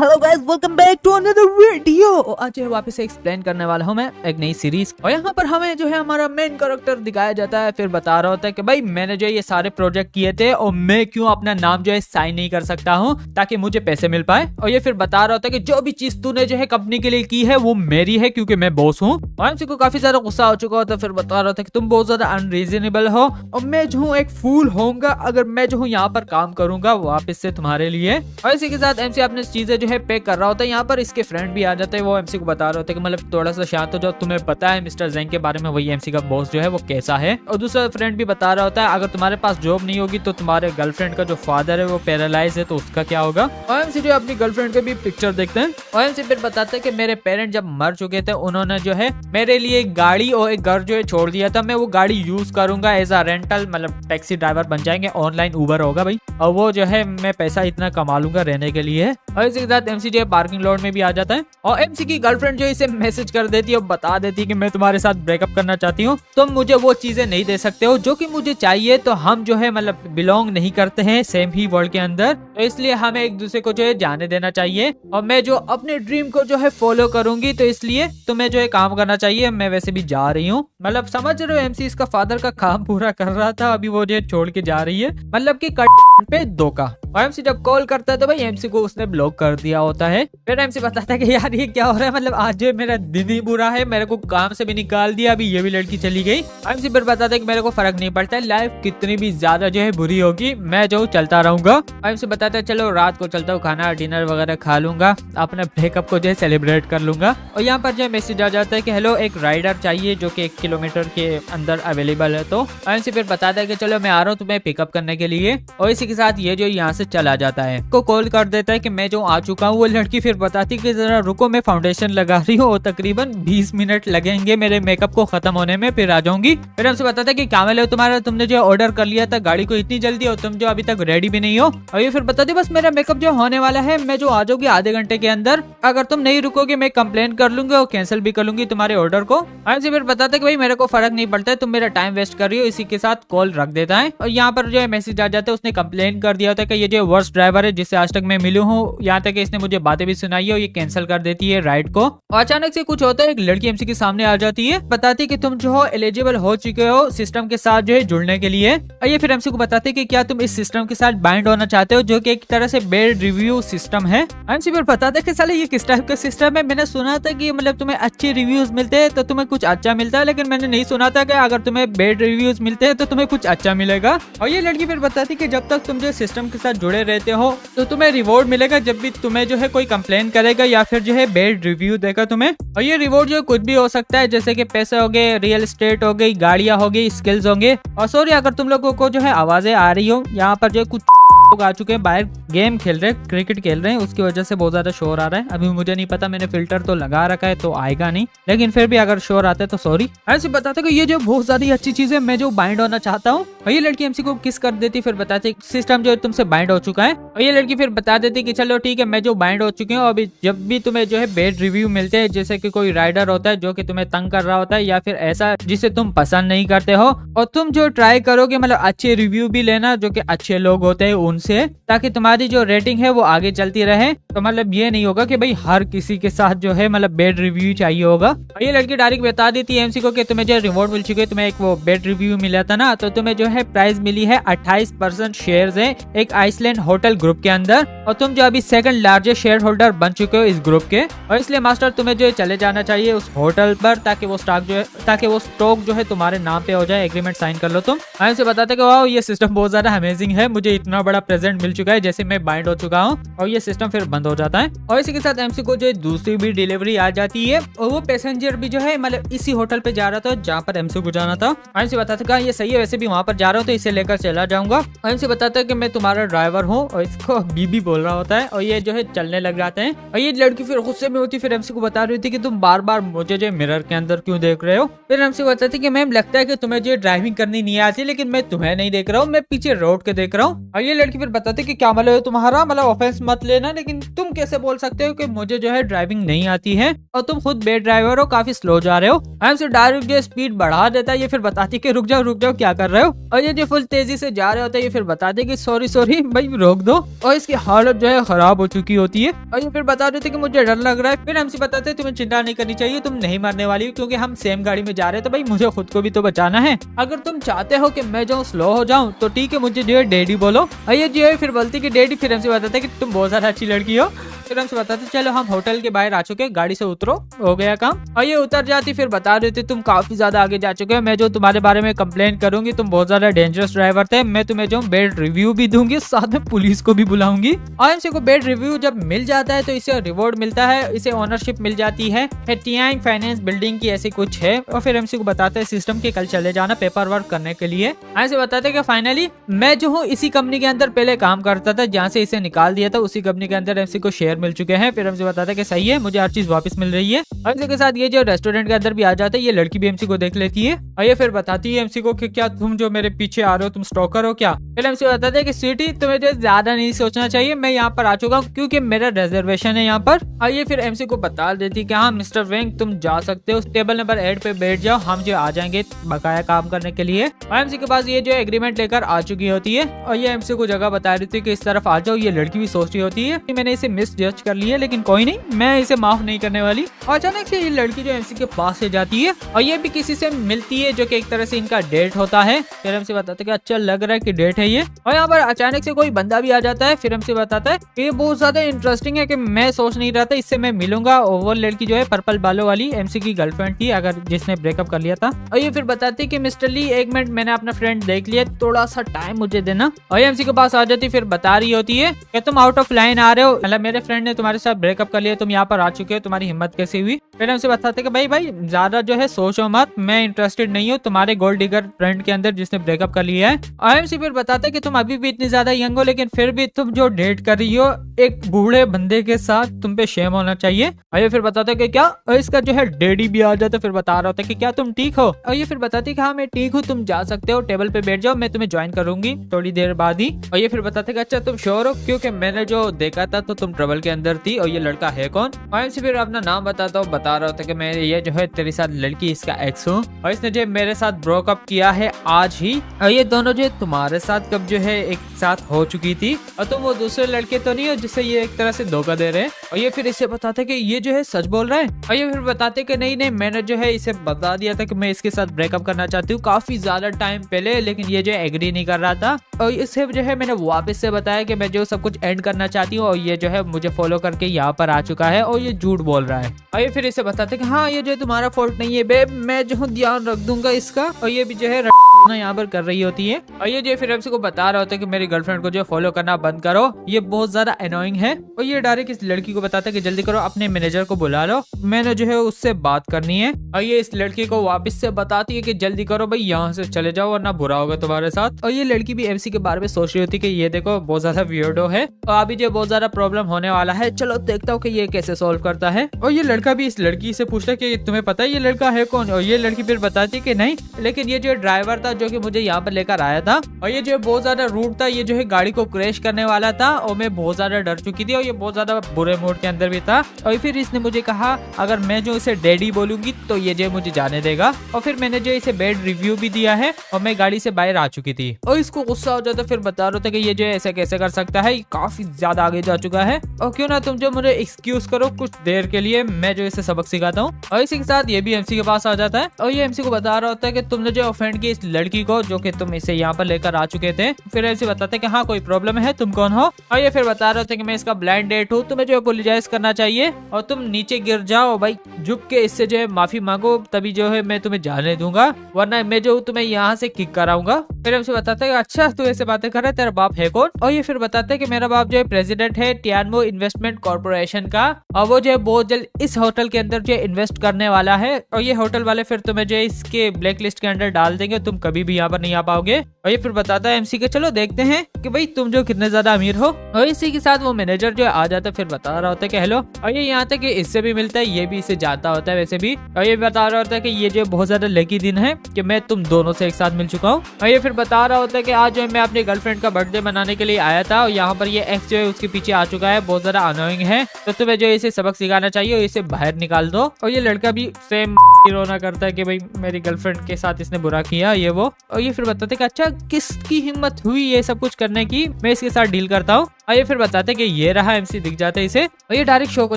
Hello guys, welcome back to another video. आज जो है वापस से एक्सप्लेन करने वाला हूँ मैं एक नई सीरीज। और यहाँ पर हमें जो है हमारा मेन कैरेक्टर दिखाया जाता है, फिर बता रहा होता है कि भाई मैंने जो ये सारे प्रोजेक्ट किए थे और मैं क्यों अपना नाम जो है साइन नहीं कर सकता हूँ ताकि मुझे पैसे मिल पाए। और ये फिर बता रहा होता है कि जो भी चीज तूने जो है कंपनी के लिए की है वो मेरी है क्योंकि मैं बॉस हूँ। और एमसी को काफी ज्यादा गुस्सा हो चुका होता है, फिर बता रहा था कि तुम बहुत ज्यादा अनरीजनेबल हो और मैं जो हूँ एक फूल होऊंगा अगर मैं जो हूँ यहाँ पर काम करूंगा वापस से तुम्हारे लिए। और इसी के साथ एमसी अपने चीजें जो है पैक कर रहा होता है। यहाँ पर इसके फ्रेंड भी आ जाते हैं, वो एमसी को बता रहे होते हैं कि मतलब थोड़ा सा शांत हो जाओ, तुम्हें पता है मिस्टर जेंग के बारे में, वही एमसी का बॉस जो है वो कैसा है। और दूसरा फ्रेंड भी बता रहा होता है अगर तुम्हारे पास जॉब नहीं होगी तो तुम्हारे गर्लफ्रेंड का जो फादर है वो पैरालाइज है तो उसका क्या होगा। और एमसी जो अपनी गर्लफ्रेंड के भी पिक्चर देखते हैं और एमसी फिर बताते हैं कि मेरे पेरेंट जब मर चुके थे उन्होंने जो है मेरे लिए एक गाड़ी और एक घर जो है छोड़ दिया था, मैं वो गाड़ी यूज करूंगा एज अ रेंटल, मतलब टैक्सी ड्राइवर बन जाएंगे, ऑनलाइन उबर होगा भाई, और वो जो है मैं पैसा इतना कमा लूंगा रहने के लिए। और इसी के साथ एमसी जो है पार्किंग लॉट में भी आ जाता है और एमसी की गर्लफ्रेंड जो इसे मैसेज कर देती है और बता देती है कि मैं तुम्हारे साथ ब्रेकअप करना चाहती हूँ, तुम मुझे वो चीजें नहीं दे सकते हो जो कि मुझे चाहिए, तो हम जो है मतलब बिलोंग नहीं करते हैं सेम ही वर्ल्ड के अंदर, तो इसलिए हमें एक दूसरे को जो है जाने देना चाहिए और मैं जो अपने ड्रीम को जो है फॉलो करूंगी तो इसलिए तुम्हें जो है काम करना चाहिए, मैं वैसे भी जा रही हूँ। मतलब समझ रहे हो एमसी इसका फादर का काम पूरा कर रहा था, अभी वो जो है छोड़ के जा रही है, मतलब कि पे धोखा। और एमसी जब कॉल करता है तो भाई एमसी को उसने ब्लॉक कर दिया होता है। फिर एमसी बताता है कि यार ये क्या हो रहा है, मतलब आज जो मेरा दिन ही बुरा है, मेरे को काम से भी निकाल दिया, अभी ये भी लड़की चली गई। एमसी फिर बताता है कि मेरे को फर्क नहीं पड़ता है, लाइफ कितनी भी ज्यादा जो है बुरी होगी मैं जो चलता रहूंगा। एमसी बताता है चलो रात को चलता हूँ, खाना डिनर वगैरह खा लूंगा, अपने ब्रेकअप को जो है सेलिब्रेट कर लूंगा। और यहाँ पर जो मैसेज आ जाता है कि हेलो एक राइडर चाहिए जो कि 1 किलोमीटर के अंदर अवेलेबल है। तो एमसी फिर बताता है कि चलो मैं आ रहा हूँ तुम्हें पिकअप करने के लिए। और इसी के साथ ये जो यहाँ से चला जाता है, को कॉल कर देता है कि मैं जो आ चुका हूँ। वो लड़की फिर बताती कि जरा रुको मैं फाउंडेशन लगा रही हूँ और तकरीबन 20 मिनट लगेंगे मेरे मेकअप को खत्म होने में, फिर आ जाऊंगी। फिर हमसे बताता है कि क्या है तुम्हारा, तुमने जो ऑर्डर कर लिया था गाड़ी को इतनी जल्दी और तुम जो अभी तक रेडी भी नहीं हो। और ये फिर बताती बस मेरा मेकअप जो होने वाला है, मैं जो आ जाऊंगी आधे घंटे के अंदर, अगर तुम नहीं रुकोगे मैं कंप्लेन कर लूंगी और कैंसिल भी कर लूंगी तुम्हारे ऑर्डर को। हमसे फिर बताते कि भाई मेरे को फर्क नहीं पड़ता है, तुम मेरा टाइम वेस्ट कर रही हो। इसी के साथ कॉल रख देता है और यहाँ पर जो है मैसेज आ जाता है, उसने कंप्लेन कर दिया होता है कि ये जो वर्स्ट ड्राइवर है जिससे आज तक मैं मिलू हूँ, यहाँ तक इसने मुझे बातें भी सुनाई है और ये कैंसिल कर देती है राइड को। और अचानक से कुछ होता है, एक लड़की एमसी के सामने आ जाती है, बताती है कि तुम जो हो एलिजिबल हो चुके हो सिस्टम के साथ जो है जुड़ने के लिए। और ये फिर एमसी को बताते हैं कि क्या तुम इस सिस्टम के साथ बाइंड होना चाहते हो जो कि एक तरह से बेड रिव्यू सिस्टम है। एमसी फिर बताते हैं कि साले ये किस टाइप का सिस्टम है, मैंने सुना था कि मतलब तुम्हें अच्छे रिव्यूज मिलते हैं तो तुम्हें कुछ अच्छा मिलता है, लेकिन मैंने नहीं सुना था कि अगर तुम्हें बेड रिव्यूज मिलते हैं तो तुम्हें कुछ अच्छा मिलेगा। और ये लड़की फिर बताती है कि जब तक तुम जो सिस्टम के साथ जुड़े रहते हो तो तुम्हें रिवॉर्ड मिलेगा जब भी तुम्हें जो है कोई कंप्लेन करेगा या फिर जो है बेड रिव्यू देगा तुम्हें। और ये रिवॉर्ड जो कुछ भी हो सकता है, जैसे कि पैसे हो गए, रियल एस्टेट हो गई, गाड़ियां हो गई, स्किल्स होंगे। और सॉरी अगर तुम लोगों को जो है आवाजें आ रही हो, यहाँ पर जो कुछ लोग आ चुके हैं बाहर, गेम खेल रहे हैं, क्रिकेट खेल रहे हैं, उसकी वजह से बहुत ज्यादा शोर आ रहा है। अभी मुझे नहीं पता, मैंने फिल्टर तो लगा रखा है तो आएगा नहीं, लेकिन फिर भी अगर शोर आता है तो सॉरी। ऐसे बताते कि ये जो बहुत ज्यादा अच्छी चीज है, मैं जो बाइंड होना चाहता हूँ। और ये लड़की एमसी को किस कर देती, फिर बताती सिस्टम जो है तुमसे बाइंड हो चुका है। और ये लड़की फिर बता देती कि चलो ठीक है मैं जो बाइंड हो चुकी हूँ, अभी जब भी तुम्हें जो है बेड रिव्यू मिलते हैं, जैसे कि कोई राइडर होता है जो कि तुम्हें तंग कर रहा होता है या फिर ऐसा जिसे तुम पसंद नहीं करते हो, और तुम जो ट्राई करोगे मतलब अच्छे रिव्यू भी लेना जो कि अच्छे लोग होते हैं उनसे, ताकि तुम्हारी जो रेटिंग है वो आगे चलती रहे। तो मतलब ये नहीं होगा कि भाई हर किसी के साथ जो है मतलब बेड रिव्यू चाहिए होगा। और ये लड़की डायरेक्ट बता देती है एमसी को कि तुम्हें जो रिवॉर्ड मिल चुके, तुम्हें एक वो बेड रिव्यू मिला था ना, तो तुम्हें जो है प्राइस मिली है 28% शेयर्स है एक आइसलैंड होटल ग्रुप के अंदर, और तुम जो अभी सेकंड लार्जेस्ट शेयर होल्डर बन चुके हो इस ग्रुप के। और इसलिए मास्टर तुम्हें जो है चले जाना चाहिए उस होटल पर, ताकि वो स्टॉक जो है तुम्हारे नाम पे हो जाए, एग्रीमेंट साइन कर लो तुम। एमसी बताते कि वाह ये सिस्टम बहुत ज्यादा अमेजिंग है, मुझे इतना बड़ा प्रेजेंट मिल चुका है जैसे मैं बाइंड हो चुका हूँ। और ये सिस्टम फिर बंद हो जाता है। और इसी के साथ एमसी को जो दूसरी भी डिलीवरी आ जाती है, और वो पैसेंजर भी जो है मतलब इसी होटल पे जा रहा था जहाँ पर एमसी को जाना था। एमसी बताता है ये सही है, वैसे भी वहाँ पर जा रहा हूँ तो इसे लेकर चला जाऊंगा। एमसी बताता है कि मैं तुम्हारा ड्राइवर हूँ, और इसको बीबी बोल रहा होता है। और ये जो है चलने लग जाते हैं। और ये लड़की फिर गुस्से में होती, फिर एमसी को बता रही थी कि तुम बार बार मुझे जो मिरर के अंदर क्यों देख रहे हो। फिर एमसी बताती कि मैम लगता है कि तुम्हें जो ड्राइविंग करनी नहीं आती, लेकिन मैं तुम्हें नहीं देख रहा हूँ, मैं पीछे रोड के देख रहा हूँ। और ये लड़की फिर बताती कि क्या मतलब तुम्हारा, मतलब ऑफेंस मत लेना, लेकिन तुम कैसे बोल सकते हो कि मुझे जो है ड्राइविंग नहीं आती है, और तुम खुद बेड ड्राइवर हो, काफी स्लो जा रहे हो। एमसी डायरेक्ट जो स्पीड बढ़ा देता है। ये फिर बताती कि रुक जाओ क्या कर रहे हो। और ये जो फुल तेजी से जा रहे होते हैं ये फिर बताते कि सॉरी सॉरी भाई रोक दो, और इसकी हालत जो है खराब हो चुकी होती है। और ये फिर बता देते कि मुझे डर लग रहा है। फिर हमसे बताते तुम्हें चिंता नहीं करनी चाहिए, तुम नहीं मरने वाली, क्योंकि हम सेम गाड़ी में जा रहे हैं, तो भाई मुझे खुद को भी तो बचाना है। अगर तुम चाहते हो कि मैं जो स्लो हो जाऊं तो ठीक है, मुझे जो है डैडी बोलो। और ये जो है फिर बोलती कि डैडी। फिर हमसे बताते कि तुम बहुत ज्यादा अच्छी लड़की हो। फिर हमसे बताते चलो हम होटल के बाहर आ चुके, गाड़ी से उतरो, हो गया काम। और ये उतर जाती, फिर बता देती तुम काफी ज्यादा आगे जा चुके हो, मैं जो तुम्हारे बारे में कंप्लेन करूंगी, तुम बहुत ज्यादा डेंजरस ड्राइवर थे, मैं तुम्हें जो बेड रिव्यू भी दूंगी, साथ में पुलिस को भी बुलाऊंगी। और इनसे को बेड रिव्यू जब मिल जाता है तो इसे रिवॉर्ड मिलता है, इसे ओनरशिप मिल जाती है टियाई फाइनेंस बिल्डिंग की, ऐसी कुछ है। और फिर एमसी को बताते हैं सिस्टम के कल चले जाना पेपर वर्क करने के लिए। ऐसे बताते कि फाइनली मैं जो हूँ इसी कंपनी के अंदर पहले काम करता था, जहाँ से इसे निकाल दिया था, उसी कंपनी के अंदर एमसी को शेयर मिल चुके हैं। फिर हमसे बताता है कि सही है, मुझे हर चीज वापस मिल रही है। और इसी के साथ ये जो रेस्टोरेंट के अंदर भी आ जाता है, ये लड़की भी एमसी को देख लेती है। और ये फिर बताती है एमसी को कि क्या तुम जो मेरे पीछे आ रहे हो, तुम स्टॉकर हो क्या। फिर एमसी बताते हैं कि स्वीटी तुम्हें जो ज्यादा नहीं सोचना चाहिए, मैं यहाँ पर आ चुका हूँ क्योंकि मेरा रिजर्वेशन है यहाँ पर। और ये फिर एमसी को बता देती कि हाँ मिस्टर वेंग तुम जा सकते हो, टेबल नंबर 8 पे बैठ जाओ, हम जो आ जाएंगे बकाया काम करने के लिए। और एमसी के पास ये जो एग्रीमेंट लेकर आ चुकी होती है। और ये एमसी को जगह बता रही थी कि इस तरफ आ जाओ। ये लड़की भी सोच रही होती है कि मैंने इसे मिस जज कर लिया, लेकिन कोई नहीं, मैं इसे माफ नहीं करने वाली। और अचानक से ये लड़की जो एमसी के पास से जाती है और ये भी किसी से मिलती है, जो कि एक तरह से इनका डेट होता है। फिर हमसे बताते कि अच्छा लग रहा है कि डेट है ये। और यहाँ पर अचानक से कोई बंदा भी आ जाता है। फिर हमसे बताता है कि ये बहुत ज्यादा इंटरेस्टिंग है कि मैं सोच नहीं रहा था इससे मैं मिलूंगा। और वो लड़की जो है पर्पल बालों वाली एमसी की गर्लफ्रेंड थी, अगर जिसने ब्रेकअप कर लिया था। और ये फिर बताती कि मिस्टर ली एक मिनट, मैंने अपना फ्रेंड देख लिया, थोड़ा सा टाइम मुझे देना। और ये एमसी के पास आ जाती, फिर बता रही होती है कि तुम आउट ऑफ लाइन आ रहे हो, मतलब मेरे फ्रेंड ने तुम्हारे साथ ब्रेकअप कर लिया, तुम यहाँ पर आ चुके हो, तुम्हारी हिम्मत कैसी हुई। फिर हमसे बताते कि भाई भाई ज्यादा जो है सोचो मत, मैं इंटरेस्टेड नहीं हूँ तुम्हारे गोल्ड डिगर फ्रेंड के अंदर जिसने ब्रेकअप कर लिया है। आईएमसी फिर बताते कि तुम अभी भी इतनी ज्यादा यंग हो, लेकिन फिर भी तुम जो डेट कर रही हो एक बूढ़े बंदे के साथ, तुम पे शेम होना चाहिए। और ये फिर बताते कि क्या, और इसका जो है डैडी भी आ जाता, फिर बता रहा होता है कि क्या तुम ठीक हो। और ये फिर बताती कि हाँ मैं ठीक हूँ, तुम जा सकते हो, टेबल पे बैठ जाओ, मैं तुम्हें ज्वाइन करूंगी थोड़ी देर बाद ही। और ये फिर बताते कि अच्छा तुम श्योर हो, क्योंकि मैंने जो देखा था तो तुम ट्रबल के अंदर थी, और ये लड़का है कौन। आईएमसी फिर अपना नाम बताता हूँ, बता रहा होता है कि मैं ये जो है तेरे साथ लड़की इसका एक्स हूँ, और इसने जो मेरे साथ ब्रोकअप किया है आज ही। और ये दोनों जो तुम्हारे साथ कब जो है एक साथ हो चुकी थी, और तुम वो दूसरे लड़के तो नहीं हो जिससे ये एक तरह से धोखा दे रहे हैं। और ये फिर इसे बताते कि ये जो है सच बोल रहा है। और ये फिर बताते कि नहीं नहीं, मैंने जो है इसे बता दिया था कि मैं इसके साथ ब्रेकअप करना चाहती हूँ काफी ज्यादा टाइम पहले, लेकिन ये जो एग्री नहीं कर रहा था। और इसे जो है मैंने वापस से बताया कि मैं जो सब कुछ एंड करना चाहती हूँ, और ये जो है मुझे फॉलो करके यहाँ पर आ चुका है, और ये झूठ बोल रहा है। और ये फिर इसे बताते कि हाँ ये जो तुम्हारा फॉल्ट नहीं है बेब, मैं जो हूँ ध्यान रख दूंगा इसका। और ये भी जो है यहाँ पर कर रही होती है। और ये जो फिर एमसी को बता रहा होता है कि मेरी गर्लफ्रेंड को जो फॉलो करना बंद करो, ये बहुत ज्यादा अनोइंग है। और ये डायरेक्ट इस लड़की को बताता है कि जल्दी करो, अपने मैनेजर को बुला लो, मैंने जो है उससे बात करनी है। और ये इस लड़की को वापस से बताती है कि जल्दी करो भाई, यहाँ से चले जाओ वरना बुरा होगा तुम्हारे साथ। और ये लड़की भी एमसी के बारे में सोच रही होती है कि ये देखो बहुत ज्यादा वियर्डो है, और अभी जो बहुत ज्यादा प्रॉब्लम होने वाला है, चलो देखता हूँ कि ये कैसे सोल्व करता है। और ये लड़का भी इस लड़की से पूछता है कि तुम्हें पता है ये लड़का है कौन। और ये लड़की फिर बताती है कि नहीं, लेकिन ये जो ड्राइवर था जो कि मुझे यहाँ पर लेकर आया था, और ये जो बहुत ज्यादा रूट था, ये जो है गाड़ी को क्रैश करने वाला था, और मैं बहुत ज्यादा डर चुकी थी, और ये बहुत ज्यादा बुरे मूड के अंदर भी था। और फिर इसने मुझे कहा अगर मैं जो इसे डैडी बोलूंगी तो ये जो मुझे जाने देगा। और फिर मैंने जो इसे बेड रिव्यू भी दिया है, और मैं गाड़ी से बाहर आ चुकी थी। और इसको गुस्सा हो जाता, फिर बता रहा था कि ये जो ऐसे कैसे कर सकता है, काफी ज्यादा आगे जा चुका है, और क्यों ना तुम जो मुझे एक्सक्यूज करो कुछ देर के लिए, मैं जो इसे सबक सिखाता हूँ। और इसी के साथ ये भी एमसी के पास आ जाता है, और ये एमसी को बता रहा होता है कि तुमने जो ऑफेंड की इस लड़की को, जो कि तुम इसे यहाँ पर लेकर आ चुके थे। फिर एमसी बताते कि हाँ कोई प्रॉब्लम है, तुम कौन हो। और ये फिर बता रहे थे कि मैं इसका ब्लाइंड डेट हूँ, तुम्हें जो अपोलोजाइज करना चाहिए, और तुम नीचे गिर जाओ भाई, झुक के इससे जो है माफी मांगो, तभी जो है मैं तुम्हें जाने दूंगा, वरना मैं जो तुम्हें यहाँ से किक कराऊंगा। फिर हमसे बताते हैं अच्छा तू ऐसे बातें कर रहा है, तेरा बाप है कौन। और ये फिर बताते हैं कि मेरा बाप जो है प्रेसिडेंट है टियानमो इन्वेस्टमेंट कॉर्पोरेशन का, और वो जो है बहुत जल्द इस होटल के अंदर जो है इन्वेस्ट करने वाला है, और ये होटल वाले फिर तुम्हें जो है इसके ब्लैक लिस्ट के अंदर डाल देंगे, तुम कभी भी यहाँ पर नहीं आ पाओगे। और ये फिर बताता है एमसी के चलो देखते हैं कि भाई तुम जो कितने ज्यादा अमीर हो। और इसी के साथ वो मैनेजर जो आ जाता है, फिर बता रहा होता है कि हेलो। और ये यहाँ तक कि इससे भी मिलता है, ये भी इसे जाता होता है वैसे भी। और ये बता रहा होता है कि ये जो बहुत ज्यादा लकी दिन है कि मैं तुम दोनों से एक साथ मिल चुका हूँ। और ये फिर बता रहा होता है कि आज जो है मैं अपनी गर्लफ्रेंड का बर्थडे मनाने के लिए आया था, और यहाँ पर ये एक्स जो है उसके पीछे आ चुका है, बहुत ज्यादा अनोइंग है, तो तुम्हें जो इसे सबक सिखाना चाहिए और इसे बाहर निकाल दो। और ये लड़का भी सेम रोना करता है कि भाई मेरी गर्लफ्रेंड के साथ इसने बुरा किया ये वो। वो। और ये फिर बताते कि अच्छा किसकी हिम्मत हुई ये सब कुछ करने की, मैं इसके साथ डील करता हूँ। और ये फिर बताते कि ये रहा MC दिख जाता है इसे। और ये डायरेक्ट शॉक हो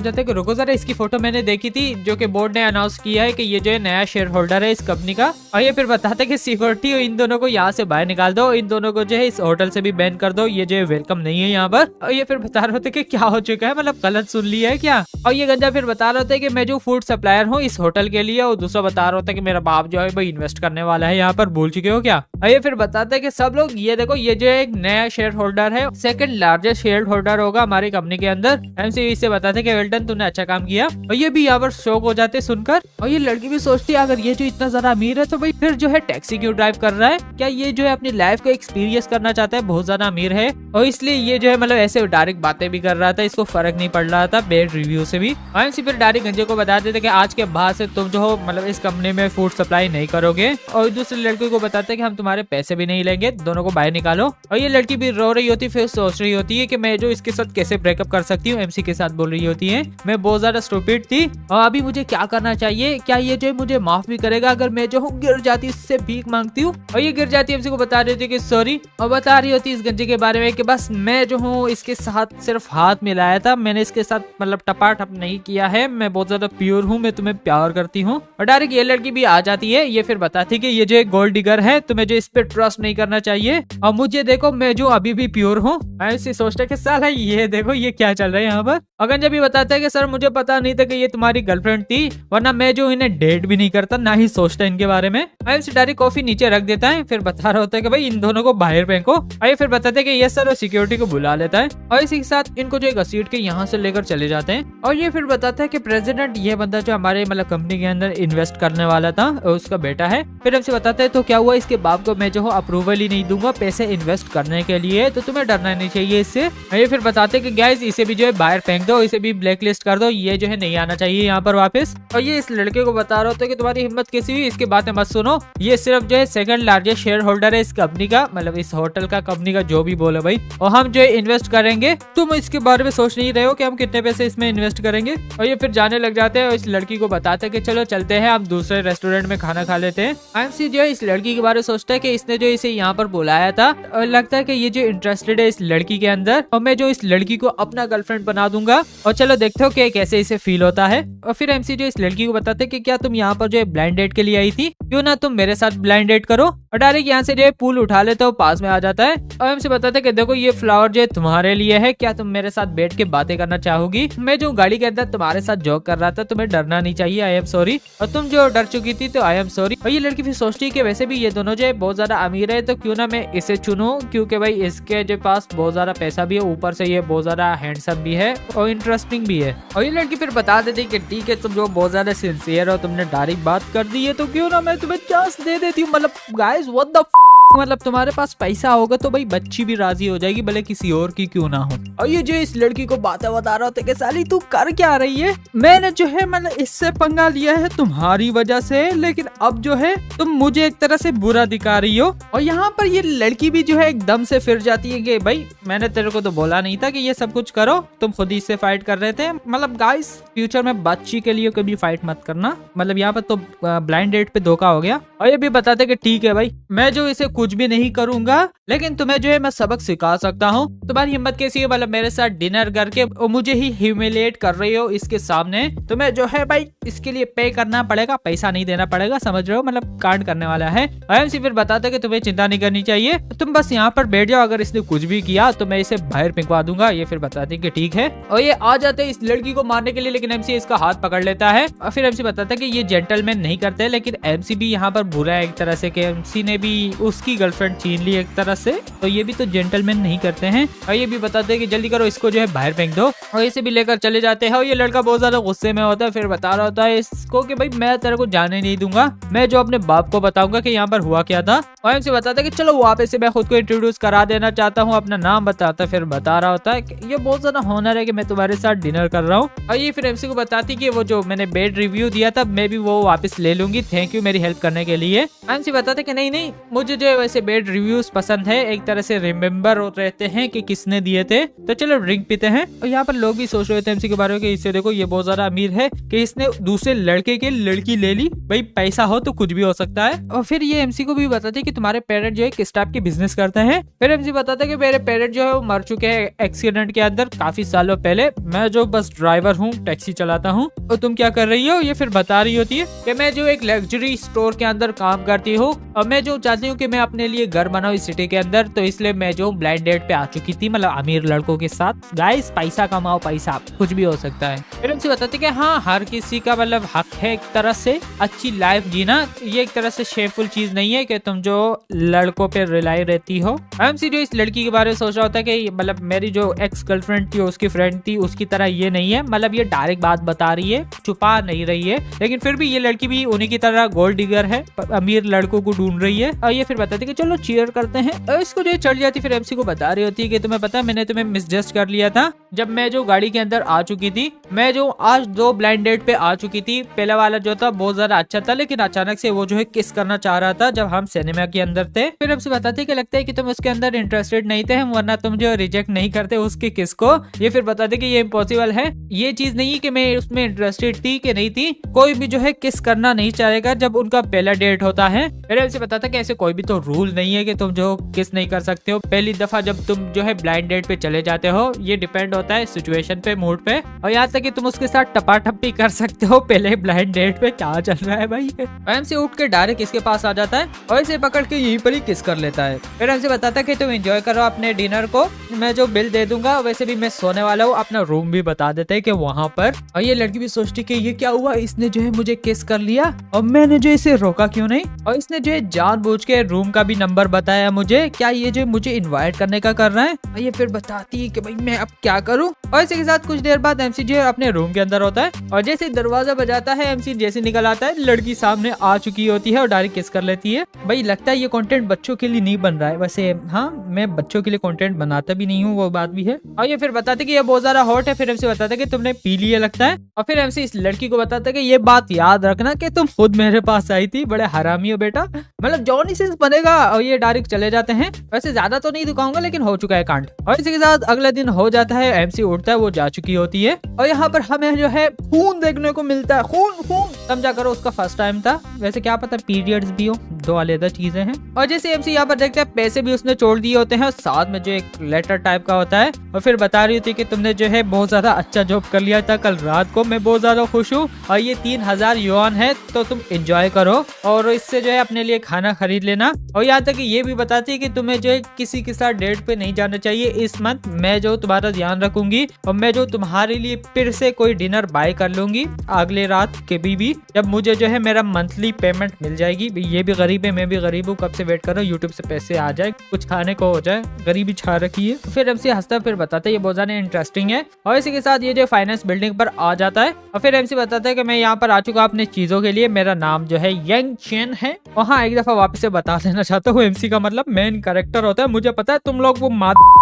जाता है कि रुको जरा, इसकी फोटो मैंने देखी थी जो कि बोर्ड ने अनाउंस किया है कि ये जो है नया शेयर होल्डर है इस कंपनी का। और ये फिर बताते कि सिक्योरिटी इन दोनों को यहाँ से बाहर निकाल दो, इन दोनों को जो है इस होटल से भी बैन कर दो, ये जो है वेलकम नहीं है यहाँ पर। और ये फिर बता रहे होते कि क्या हो चुका है, मतलब गलत सुन लिया है क्या। और ये गंजा फिर बता रहे होते कि मैं जो फूड सप्लायर हूँ इस होटल के लिए, और दूसरा बता रहा होता है कि मेरा बाप जो है भाई इन्वेस्ट करने वाला है यहाँ पर, भूल चुके हो क्या। और ये फिर बताते हैं कि सब लोग ये देखो, ये जो एक नया शेयर होल्डर है, सेकंड लार्जेस्ट शेयर होल्डर होगा हमारी कंपनी के अंदर। MC इससे बताते हैं कि वेल्डन तूने अच्छा काम किया। और ये भी यहाँ पर शौक हो जाते सुनकर। और ये लड़की भी सोचती है अगर ये जो इतना ज्यादा अमीर है तो भाई फिर जो है टैक्सी क्यों ड्राइव कर रहा है, क्या ये जो है अपनी लाइफ को एक्सपीरियंस करना चाहता है, बहुत ज्यादा अमीर है और इसलिए ये जो है मतलब ऐसे डायरेक्ट बातें भी कर रहा था, इसको फर्क नहीं पड़ रहा था बेड रिव्यू से भी। MC फिर डायरेक्ट गंजे को बता देते कि आज के बाद से तुम जो हो मतलब इस कंपनी में फूड सप्लाई नहीं करोगे। और दूसरी लड़की को बताते कि हम तुम्हारे पैसे भी नहीं लेंगे, दोनों को बाहर निकालो। और ये लड़की भी रो रही होती, फिर सोच रही होती है कि मैं जो इसके साथ कैसे ब्रेकअप कर सकती हूँ। MC के साथ बोल रही होती है मैं बहुत ज्यादा स्टूपिड थी और अभी मुझे क्या करना चाहिए, क्या ये जो मुझे माफ भी करेगा अगर मैं जो हूँ गिर जाती इससे भीख मांगती हूँ। और ये गिर जाती MC को बता रही होती कि सॉरी, और बता रही होती इस गंजे के बारे में कि बस मैं जो हूँ इसके साथ सिर्फ हाथ मिलाया था, मैंने इसके साथ मतलब टपाटप नहीं किया है, मैं बहुत ज्यादा प्योर हूँ, मैं तुम्हें प्यार करती हूँ। और डायरेक्ट ये लड़की भी आ जाती है, ये फिर बताती कि ये जो एक गोल्ड डिगर है तुम्हें जो इस पे ट्रस्ट नहीं करना चाहिए और मुझे देखो मैं जो अभी भी प्योर हूँ। ऐसे सोचते कि साला ये देखो ये क्या चल रहा है यहाँ पर। और गंजा भी बताता है कि सर मुझे पता नहीं था कि ये तुम्हारी गर्लफ्रेंड थी, वरना मैं जो इन्हें डेट भी नहीं करता ना ही सोचता इनके बारे में। MC डायरेक्ट कॉफी नीचे रख देता है, फिर बता रहा होता है कि भाई इन दोनों को बाहर फेंको। और फिर बताते हैं कि ये सर और सिक्योरिटी को बुला लेता है और इसी के साथ इनको जो घसीट के यहाँ से लेकर चले जाते हैं। और ये फिर बताता है कि प्रेसिडेंट ये बंदा जो हमारे मतलब कंपनी के अंदर इन्वेस्ट करने वाला था उसका बेटा है। फिर MC बताते हैं तो क्या हुआ, इसके बाप को मैं जो हूँ अप्रूवल ही नहीं दूंगा पैसे इन्वेस्ट करने के लिए, तो तुम्हें डरना नहीं चाहिए इससे। ये फिर बताते हैं कि गाइस इसे भी जो है बाहर फेंक दो, इसे भी ब्लैक लिस्ट कर दो, ये जो है नहीं आना चाहिए यहाँ पर वापस। और ये इस लड़के को बता रहा होता है कि तुम्हारी हिम्मत कैसी हुई, इसकी बातें मत सुनो, ये सिर्फ जो है सेकंड लार्जेस्ट शेयर होल्डर है इस कंपनी का, मतलब इस होटल का, कंपनी का, जो भी बोलो भाई, और हम जो है इन्वेस्ट करेंगे, तुम इसके बारे में सोच नहीं रहे हो कि हम कितने पैसे इसमें इन्वेस्ट करेंगे। और ये फिर जाने लग जाते हैं और इस लड़की को बताते हैं कि चलो चलते हैं आप दूसरे रेस्टोरेंट में खाना खा लेते हैं। MC जो है इस लड़की के बारे में सोचता है कि इसने जो इसे यहाँ पर बुलाया था और लगता है कि ये जो इंटरेस्टेड है इस लड़की के अंदर, और मैं जो इस लड़की को अपना गर्लफ्रेंड बना दूंगा और चलो देखते हो कि कैसे इसे फील होता है। और फिर MC जो इस लड़की को बताते हैं कि क्या तुम यहाँ पर जो है ब्लाइंड डेट के लिए आई थी, क्यों ना तुम मेरे साथ ब्लाइंड डेट करो। और डायरेक्ट यहाँ से जो है पूल उठा लेते हो, पास में आ जाता है और MC बताते हैं कि देखो ये फ्लावर जो है तुम्हारे लिए है, क्या तुम मेरे साथ बैठ के बातें करना चाहोगी, मैं जो गाड़ी के अंदर तुम्हारे साथ जॉक कर रहा था, तुम्हें डरना नहीं चाहिए, आई एम सॉरी, और तुम जो डर चुकी थी तो आई एम सॉरी। और ये लड़की फिर सोचती है कि वैसे भी ये दोनों जो है बहुत ज्यादा अमीर है, तो क्यों ना मैं इसे चुनूं, क्योंकि भाई इसके जो पास बहुत ज्यादा पैसा भी है, ऊपर से ये बहुत ज्यादा हैंडसम भी है और इंटरेस्टिंग भी है। और ये लड़की फिर बता देती कि ठीक है तुम जो बहुत ज्यादा सिंसियर हो, तुमने डायरेक्ट बात कर दी है, तो क्यों ना मैं तुम्हें चांस दे देती हूँ। मतलब गाइस व्हाट द मतलब तुम्हारे पास पैसा होगा तो भाई बच्ची भी राजी हो जाएगी, भले किसी और की क्यों ना हो। और ये जो इस लड़की को बातें बता रहा होता है कि साली तू कर क्या रही है, मैंने जो है मतलब इससे पंगा लिया है तुम्हारी वजह से, लेकिन अब जो है तुम मुझे एक तरह से बुरा दिखा रही हो। और यहाँ पर ये लड़की भी जो है एकदम से फिर जाती है कि भाई मैंने तेरे को तो बोला नहीं था कि ये सब कुछ करो, तुम खुद ही से फाइट कर रहे थे। मतलब गाइस फ्यूचर में बच्ची के लिए कभी फाइट मत करना, मतलब यहाँ पर तो ब्लाइंड डेट पे धोखा हो गया। और ये भी बताते कि ठीक है भाई मैं जो इसे कुछ भी नहीं करूंगा, लेकिन तुम्हें जो है मैं सबक सिखा सकता हूँ। तुम्हारी हिम्मत कैसी है, मतलब मेरे साथ डिनर करके मुझे ही ह्यूमिलेट कर रही हो इसके सामने, तुम्हें जो है भाई इसके लिए पे करना पड़ेगा, पैसा नहीं देना पड़ेगा, समझ रहे हो, मतलब कांड करने वाला है। MC फिर बताता है कि तुम्हें चिंता नहीं करनी चाहिए, तुम बस यहाँ पर बैठ जाओ, अगर इसने कुछ भी किया तो मैं इसे बाहर फेंकवा दूंगा। ये फिर बताती है कि ठीक है, और ये आ जाते हैं इस लड़की को मारने के लिए, लेकिन MC इसका हाथ पकड़ लेता है। और फिर MC बताता है कि ये जेंटलमैन नहीं करते, लेकिन MC भी यहाँ पर बुरा है एक तरह से, कि MC ने भी उसकी गर्लफ्रेंड छीन ली एक तरह से, तो ये भी तो जेंटलमैन नहीं करते हैं। और ये भी बताते हैं कि जल्दी करो इसको जो है बाहर फेंक दो, और इसे भी लेकर चले जाते हैं। और ये लड़का बहुत ज्यादा गुस्से में होता है, फिर बता रहा होता है इसको कि भाई मैं तेरे को जाने नहीं दूंगा, मैं जो अपने बाप को बताऊंगा कि यहाँ पर हुआ क्या था। और MC बताता है कि चलो वापस से मैं खुद को इंट्रोड्यूस करा देना चाहता हूँ, अपना नाम बताता है। फिर बता रहा होता है कि ये बहुत ज्यादा ऑनर है कि मैं तुम्हारे साथ डिनर कर रहा हूँ। और ये फिर MC को बताती कि वो जो मैंने बेड रिव्यू दिया था मैं भी वो वापस ले लूंगी, थैंक यू मेरी हेल्प करने के लिए। MC बताते कि नहीं नहीं मुझे जो वैसे बेड रिव्यूज पसंद है, एक तरह से रिमेम्बर रहते हैं कि किसने दिए थे। तो चलो ड्रिंक पीते हैं। और यहाँ पर लोग भी सोच रहे थे एमसी के बारे में कि इससे देखो ये बहुत ज्यादा अमीर है कि इसने दूसरे लड़के के लड़की ले ली। भाई पैसा हो तो कुछ भी हो सकता है। और फिर ये एमसी को भी बताते कि तुम्हारे पेरेंट जो है किस टाइप के बिजनेस करते हैं। फिर एमसी बताता है कि मेरे पेरेंट जो है वो मर चुके हैं एक्सीडेंट के अंदर काफी सालों पहले। मैं जो बस ड्राइवर हूँ, टैक्सी चलाता हूँ। और तुम क्या कर रही हो? ये फिर बता रही होती है कि मैं जो एक लग्जरी स्टोर के अंदर काम करती हूँ और मैं जो चाहती हूँ कि मैं अपने लिए घर बनाऊं इस सिटी के अंदर, तो इसलिए मैं जो ब्लाइंड डेट पे आ चुकी थी, मतलब अमीर लड़कों के साथ। गाइस पैसा कमाओ, पैसा कुछ भी हो सकता है। फिर हमसे बताते कि हाँ, हर किसी का मतलब हक है एक तरह से अच्छी लाइफ जीना। ये एक तरह से शेमफुल चीज नहीं है कि तुम जो लड़कों पे रिलाई रहती हो। एमसी जो इस लड़की के बारे में सोच रहा होता है कि मतलब मेरी जो एक्स गर्लफ्रेंड थी, उसकी फ्रेंड थी, उसकी तरह ये नहीं है। मतलब ये डायरेक्ट बात बता रही है, छुपा नहीं रही है। लेकिन फिर भी ये लड़की भी उन्हीं की तरह गोल्ड डिगर है, अमीर लड़कों को ढूंढ रही है। और ये फिर बताती कि चलो चीयर करते हैं। और इसको जो चढ़ जाती, फिर एमसी को बता रही होती है कि तुम्हें पता है मैंने तुम्हें मिसजस्ट कर लिया था जब मैं जो गाड़ी के अंदर आ चुकी थी। मैं जो आज 2 ब्लाइंड डेट पे आ चुकी थी। पहला वाला जो था बहुत ज्यादा अच्छा था, लेकिन अचानक से वो जो है किस करना चाह रहा था जब हम सिनेमा के अंदर थे। फिर हमसे बताते कि लगता है कि तुम उसके अंदर इंटरेस्टेड नहीं थे, वरना तुम जो रिजेक्ट नहीं करते उसके किस को। ये फिर बताते कि ये इम्पॉसिबल है। ये चीज नहीं है कि मैं उसमें इंटरेस्टेड थी कि नहीं थी। कोई भी जो है किस करना नहीं चाहेगा जब उनका पहला डेट होता है। फिर हमसे बताता कि ऐसे कोई भी तो रूल नहीं है कि तुम जो किस नहीं कर सकते हो पहली दफा जब तुम जो है ब्लाइंड डेट पे चले जाते हो। ये डिपेंड होता है सिचुएशन पे, मूड पे। और यहाँ तक कि तुम उसके साथ टपाटप कर सकते हो पहले ब्लाइंड डेट पे। क्या चल रहा है भाई? एमसी उठ के डायरेक्ट इसके पास आ जाता है और इसे पकड़ के यहीं पर ही किस कर लेता है। फिर हमसे बताता है कि तुम एंजॉय करो अपने डिनर को, मैं जो बिल दे दूंगा। वैसे भी मैं सोने वाला हूँ। अपना रूम भी बता देते हैं कि वहाँ पर। और ये लड़की भी सोचती कि ये क्या हुआ, इसने जो है मुझे किस कर लिया और मैंने जो इसे रोका क्यों नहीं। और इसने जो है जानबूझ के रूम का भी नंबर बताया मुझे। क्या ये जो मुझे इन्वाइट करने का कर रहा है? और ये फिर बताती है कि भाई मैं अब क्या करूँ। और इसी के साथ कुछ देर बाद एमसी जो है अपने रूम के अंदर होता है और जैसे दरवाजा बजाता है, एमसी जैसे निकल आता है, लड़की सामने आ चुकी होती है और डायरेक्ट किस कर लेती है। भाई लगता है ये कंटेंट बच्चों के लिए नहीं बन रहा है। वैसे हाँ, मैं बच्चों के लिए कंटेंट बनाता भी नहीं हूँ, वो बात भी है। और ये फिर बताते कि ये बहुत ज्यादा हॉट है। फिर एमसी बताता है कि तुमने पी लिया लगता है। और फिर एमसी इस लड़की को बताता है कि ये बात याद रखना कि तुम खुद मेरे पास आई थी, बड़े हरामी हो बेटा, मतलब जॉनी सिंस बनेगा। और ये डायरेक्ट चले जाते हैं। वैसे ज्यादा तो नहीं दिखाऊंगा, लेकिन हो चुका है कांड। और इसी के साथ अगले दिन हो जाता है, एमसी उठता है, वो जा चुकी होती है। और यहाँ पर हमें जो है खून देखने को मिलता है। खून खून समझा करो, उसका फर्स्ट टाइम था। वैसे क्या पता पीरियड्स भी हो, दो अलग चीजें हैं। और जैसे एमसी यहाँ पर देखते हैं पैसे भी उसने छोड़ दिए होते हैं और साथ में जो एक लेटर टाइप का होता है। और फिर बता रही होती है कि तुमने जो है बहुत ज्यादा अच्छा जॉब कर लिया था कल रात को, मैं बहुत ज्यादा खुश हूँ। और ये 3000 युआन है, तो तुम एंजॉय करो और इससे जो है अपने लिए खाना खरीद लेना। और यहाँ तक ये भी बताती है कि तुम्हें जो है किसी के साथ डेट पे नहीं जाना चाहिए इस मंथ। मैं जो तुम्हारा ध्यान रखूंगी और मैं जो तुम्हारे लिए फिर से कोई डिनर बाय कर लूंगी अगले रात के भी जब मुझे जो है मेरा मंथली पेमेंट मिल जाएगी। ये भी गरीब है, मैं भी गरीब हूँ, कब से वेट कर रहा हूँ यूट्यूब से पैसे आ जाए, कुछ खाने को हो जाए, गरीबी छा रखी है। फिर एमसी हंसता फिर बताता है ये बहुत ज्यादा इंटरेस्टिंग है। और इसी के साथ ये जो फाइनेंस बिल्डिंग पर आ जाता है और फिर एमसी बताता है कि मैं यहाँ पर आ चुका अपने चीजों के लिए, मेरा नाम जो है यंग चेन है। और हाँ, एक दफा वापस से बता देना चाहता हूँ, एमसी का मतलब मेन कैरेक्टर होता है। मुझे पता है तुम लोग वो